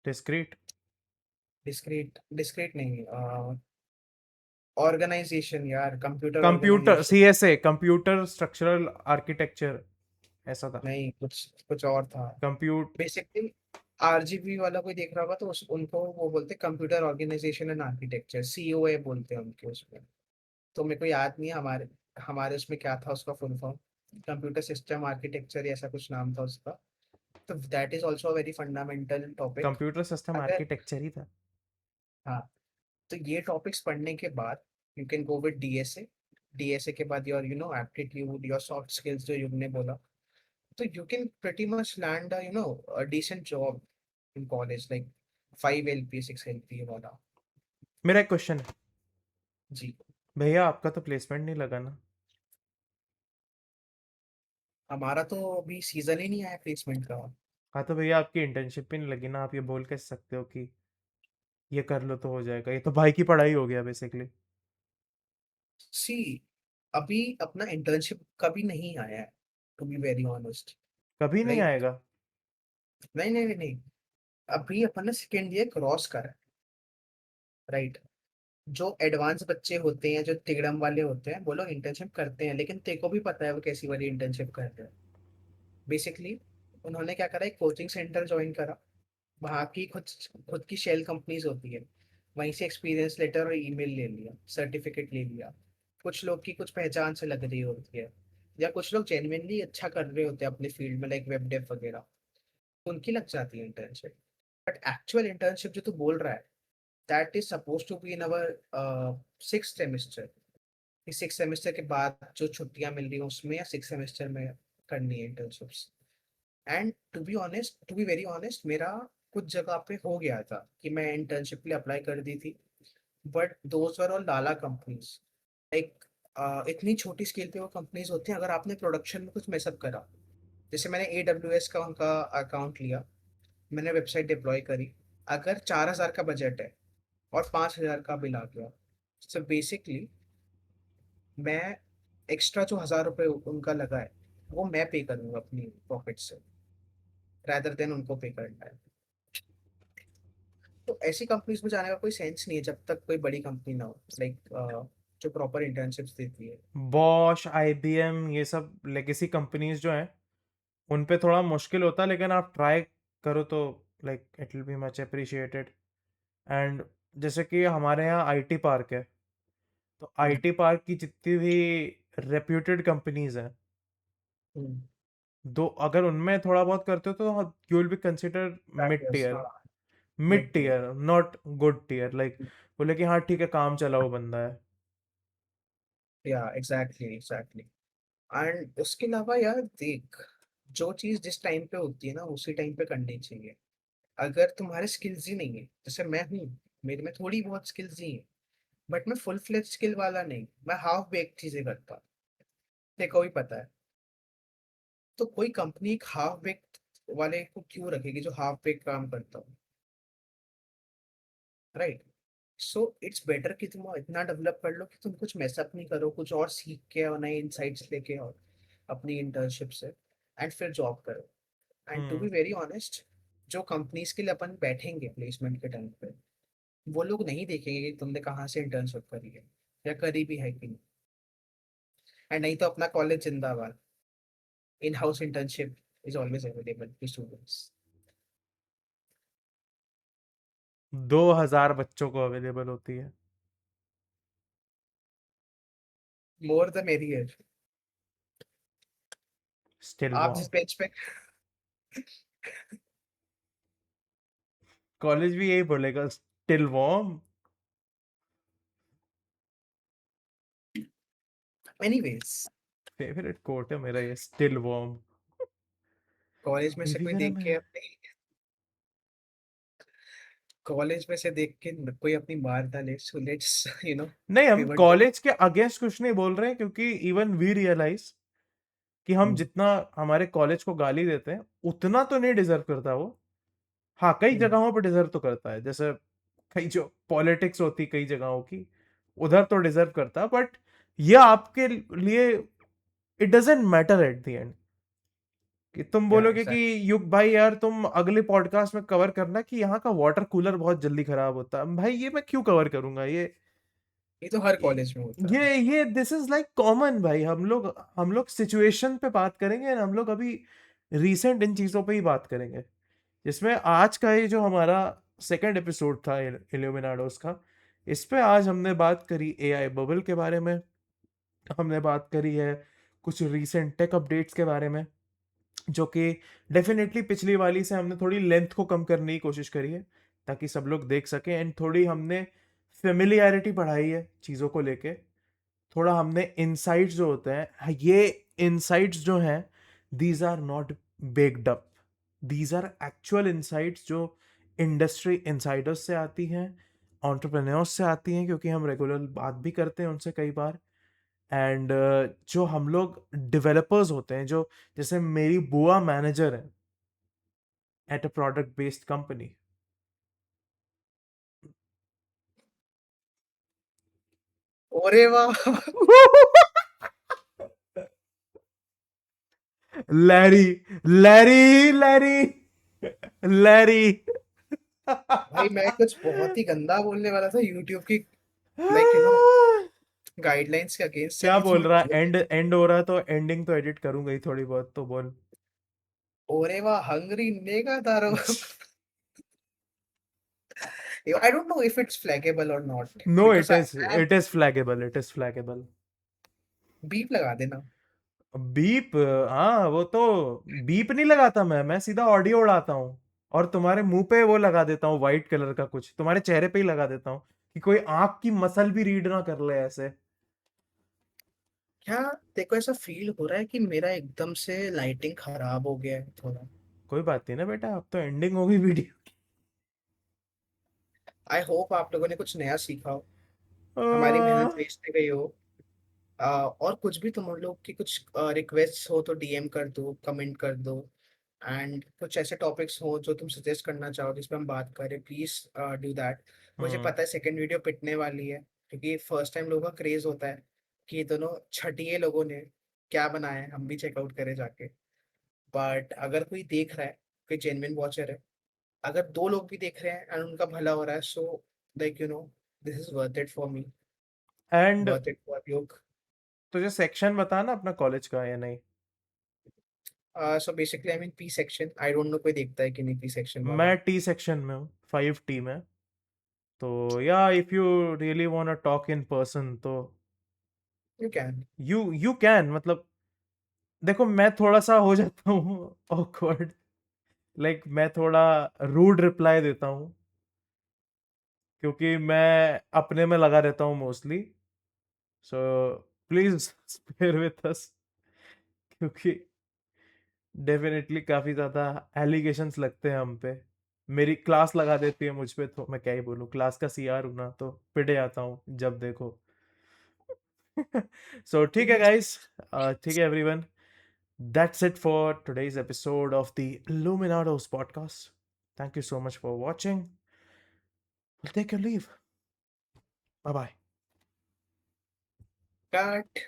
डिस्क्रीट, डिस्क्रीट डिस्क्रीट नहीं, ऑर्गेनाइजेशन यार, computer computer, organization. CSA, computer structural architecture, ऐसा था। नहीं, कुछ कुछ और था। कंप्यूट बेसिकली आरजीबी वाला कोई देख रहा होगा तो उनको वो बोलते हैं computer organization and architecture, COA बोलते हैं उनके उसमें। तो मेरे को याद नहीं है हमारे हमारे उसमें क्या था उसका full form, computer system architecture ऐसा कुछ नाम था उसका। तो that is also a very fundamental topic. Computer system अगर आर्किटेक्चर ही था। हाँ, तो ये टॉपिक्स पढ़ने के बाद you can go with DSA. DSA के बाद your aptitude, your soft skills जो युग ने बोला, तो you can pretty much land a decent job in college, like 5 LPA 6 LPA वाला। मेरा एक क्वेश्चन है, जी। भैया आपका तो प्लेसमेंट नहीं लगा ना? हमारा तो अभी सीजन ही नहीं आया प्लेसमेंट का। हाँ तो भैया आपकी इंटर्नशिप भी नहीं लगी ना, आप ये बोल कैसे सकते हो कि ये कर लो तो हो जाएगा? ये तो भाई की पढ़ाई हो गया बेसिकली। सी, अभी अपना इंटर्नशिप कभी नहीं आया है, टू बी वेरी ऑनेस्ट। कभी नहीं राइट। आएगा। नहीं नहीं नहीं नहीं, अभी अपन ने सेकेंड ईयर क्रॉस करा है। राइट। जो एडवांस बच्चे होते हैं, जो तिगड़म वाले होते हैं, वो लोग इंटर्नशिप करते हैं, लेकिन तेको को भी पता है वो कैसी वाली इंटर्नशिप कर रहे हैं। बेसिकली उन्होंने क्या करा, एक कोचिंग सेंटर ज्वाइन करा। वहाँ की खुद खुद की शेल कंपनीज होती है, वहीं से एक्सपीरियंस लेटर और ईमेल ले लिया, सर्टिफिकेट ले लिया। कुछ लोग की कुछ पहचान से लग रही होती है, या कुछ लोग जेन्युइनली अच्छा कर रहे होते हैं अपने फील्ड में, लाइक वेब डेव वगैरह, तो उनकी लग जाती है इंटर्नशिप। बट एक्चुअल इंटर्नशिप जो तू बोल रहा है, that is suppose to be in our six semester. इस सिक्स सेमेस्टर के बाद जो छुट्टियां मिल रही है उसमें, या सिक्स सेमेस्टर में करनी है internships. And to be very honest, मेरा कुछ जगह पे हो गया था कि मैं इंटर्नशिप के लिए अप्लाई कर दी थी, but those were all Lala companies. Like इतनी छोटी स्केल पे वो कंपनीज होती हैं, अगर आपने प्रोडक्शन में कुछ मैसअप करा, जैसे मैंने AWS का उनका अकाउंट लिया, मैंने वेबसाइट डिप्लॉय करी, अगर 4,000 का बजट है और 5,000 का बिल आ गया, सो बेसिकली मैं एक्स्ट्रा जो 1,000 रुपये उनका लगा है, वो मैं पे करूंगा अपनी पॉकेट से, रादर देन उनको पे करना है। तो ऐसी कंपनीज में जाने का कोई सेंस नहीं है जब तक कोई बड़ी कंपनी ना हो, लाइक जो प्रॉपर इंटर्नशिप्स देती है। बॉश, IBM, ये सब लेगेसी कंपनीज जो हैं, उन पे थोड़ा मुश्किल होता है, लेकिन आप ट्राई करो तो like it will be much appreciated. And जैसे कि हमारे यहाँ IT पार्क है, तो हम्म। IT पार्क की जितनी भी रेप्यूटेड कंपनीज हैं, हम्म। दो अगर उनमें थोड़ा बहुत करते हो तो you will be consider that mid is, tier. हाँ, mid mid year. Tier, not good tier, like बोले कि हाँ ठीक है, काम चला वो बंदा है। या एग्जैक्टली एग्जैक्टली। एंड उसके अलावा यार देख, जो चीज जिस टाइम पे होती है ना, उसी टाइम पे करनी चाहिए। अगर तुम्हारे स्किल्स ही नहीं है, जैसे मैं हूँ, मेरे में थोड़ी बहुत स्किल्स ही है, बट मैं फुल फ्लेज स्किल वाला नहीं, मैं हाफ बेक चीजें करता हूँ, देखो भी पता है। तो कोई कंपनी एक हाफ बेक वाले को क्यों रखेगी जो हाफ बेक काम करता हो? राइट। सो इट्स बेटर कि तुम इतना डेवलप कर लो कि तुम कुछ मैसअप नहीं करो, कुछ और सीख के और नए इनसाइट्स लेके और अपनी इंटर्नशिप से, एंड फिर जॉब करो। And to hmm. Be very honest, जो कंपनीज के लिए अपन बैठेंगे प्लेसमेंट के टाइम पे, वो लोग नहीं देखेंगे कि तुमने कहाँ से इंटर्नशिप करी है, या करी भी है कि नहीं। एंड नहीं तो अपना कॉलेज जिंदाबाद, in house internship is always available to students. 2,000 बच्चों को अवेलेबल होती है। More the merrier. स्टिल आप वार्म। जिस पेज पे, कॉलेज भी यही बोलेगा, still warm. Anyways, favourite quote है मेरा ये, स्टिल वार्म। कॉलेज में अभी से भी कोई गर्म देख के है। अपने, कॉलेज में से देख के कोई अपनी मार डाले, सो लेट्स नहीं, हम पिवट टू। कॉलेज के अगेंस्ट कुछ नहीं बोल रहे हैं, क्योंकि इवन वी रियलाइज कि हम जितना हमारे कॉलेज को गाली देते हैं, उतना तो नहीं डिजर्व करता वो। हाँ, कई जगहों पर डिजर्व तो करता है, जैसे कई जो पॉलिटिक्स होती कई जगहों की, उधर तो डिजर्व करता है, बट ये आपके लिए it doesn't matter at the end कि तुम या बोलोगे कि एग्जैक्ट, युग भाई यार, तुम अगले पॉडकास्ट में कवर करना कि यहाँ का वाटर कूलर बहुत जल्दी खराब होता है। भाई ये मैं क्यों कवर करूंगा? ये तो हर कॉलेज में होता है। ये दिस इज लाइक कॉमन भाई। हम लोग सिचुएशन पे बात करेंगे, और हम लोग अभी रीसेंट इन चीजों पे ही बात करेंगे, जिसमें आज का ये जो हमारा सेकंड एपिसोड था इल्यूमिनाडोस का, इस पे आज हमने बात करी AI बबल के बारे में। हमने बात करी है कुछ रीसेंट टेक अपडेट्स के बारे में, जो कि डेफिनेटली पिछली वाली से हमने थोड़ी लेंथ को कम करने की कोशिश करी है, ताकि सब लोग देख सकें, एंड थोड़ी हमने फेमिलियरिटी बढ़ाई है चीज़ों को लेके। थोड़ा हमने इनसाइट्स जो होते हैं, ये इनसाइट्स जो हैं, these are not baked up, these are actual insights जो इंडस्ट्री इनसाइडर्स से आती हैं, एंटरप्रेन्योर्स से आती हैं, क्योंकि हम रेगुलर बात भी करते हैं उनसे कई बार। एंड जो हम लोग डेवलपर्स होते हैं, जो जैसे मेरी बुआ मैनेजर है at a product based company. अरे वाह! Larry, Larry, Larry, Larry. भाई मैं कुछ बहुत ही गंदा बोलने वाला था यूट्यूब की लाइक गाइडलाइंस के अगेंस्ट क्या चली थी बोल मैं रहा? बोल एंड दिया। एंड हो रहा तो एंडिंग तो एडिट करूंगा ही थोड़ी बहुत, तो बोल। अरे वाह! हंगरी नेगा तारो। I don't know if it's flaggable or not no, because it I is, am it is flaggable, it is flaggable. Beep लगा देना। बीप? हाँ, वो तो बीप नहीं लगाता मैं सीधा ऑडियो उड़ाता हूँ। और तुम्हारे मुंह पे वो लगा देता हूँ, व्हाइट कलर का कुछ तुम्हारे चेहरे पे ही लगा देता हूँ, कि कोई आंख की मसल भी रीड ना कर ले ऐसे। क्या देखो ऐसा फील हो रहा है कि मेरा एकदम से लाइटिंग खराब हो गया है थोड़ा। कोई बात नहीं ना बेटा, अब तो एंडिंग होगी वीडियो आई होप आप लोगों ने कुछ नया सीखा हो, हमारी की। मेहनत वेस्ट नहीं गई हो। और कुछ भी तुम लोग की कुछ रिक्वेस्ट हो तो डीएम कर दो, कमेंट कर दो। एंड कुछ ऐसे टॉपिक्स हो जो तुम सजेस्ट करना चाहो जिस पे हम बात करें, प्लीज डू दैट। मुझे हम्म। पता है सेकंड वीडियो पिटने वाली है क्योंकि फर्स्ट टाइम लोगों का क्रेज होता है कि ये दोनों छठिए लोगों ने क्या बनाया है, हम भी चेकआउट करें जाके। बट अगर कोई देख रहा है, कोई जेन्युइन वॉचर है, अगर दो लोग भी देख रहे हैं एंड उनका भला हो रहा है, so like this is worth it for me, and worth it for you. तुझे सेक्शन बता ना अपना कॉलेज का या नहीं? So basically I mean P section, I don't no कोई देखता है कि नहीं पी सेक्शन वाला। मैं टी सेक्शन में हूँ, 5T में। तो या if you really want to talk in person तो यू कैन। यू कैन, मतलब देखो मैं थोड़ा सा हो जाता हूँ ऑकवर्ड, लाइक मैं थोड़ा रूड रिप्लाई देता हूँ, क्योंकि मैं अपने में लगा रहता हूँ mostly. So please spare with us, क्योंकि डेफिनेटली काफी ज्यादा एलिगेशंस लगते हैं हम पे। मेरी क्लास लगा देती है मुझ पे, तो मैं क्या ही बोलूँ, क्लास का सीआर हूं ना, तो पिटे आता हूँ जब देखो। सो ठीक है गाइस, ठीक है everyone, that's it for today's episode of the Illuminados podcast. Thank you so much for watching. We'll take your leave. Bye bye. Cut.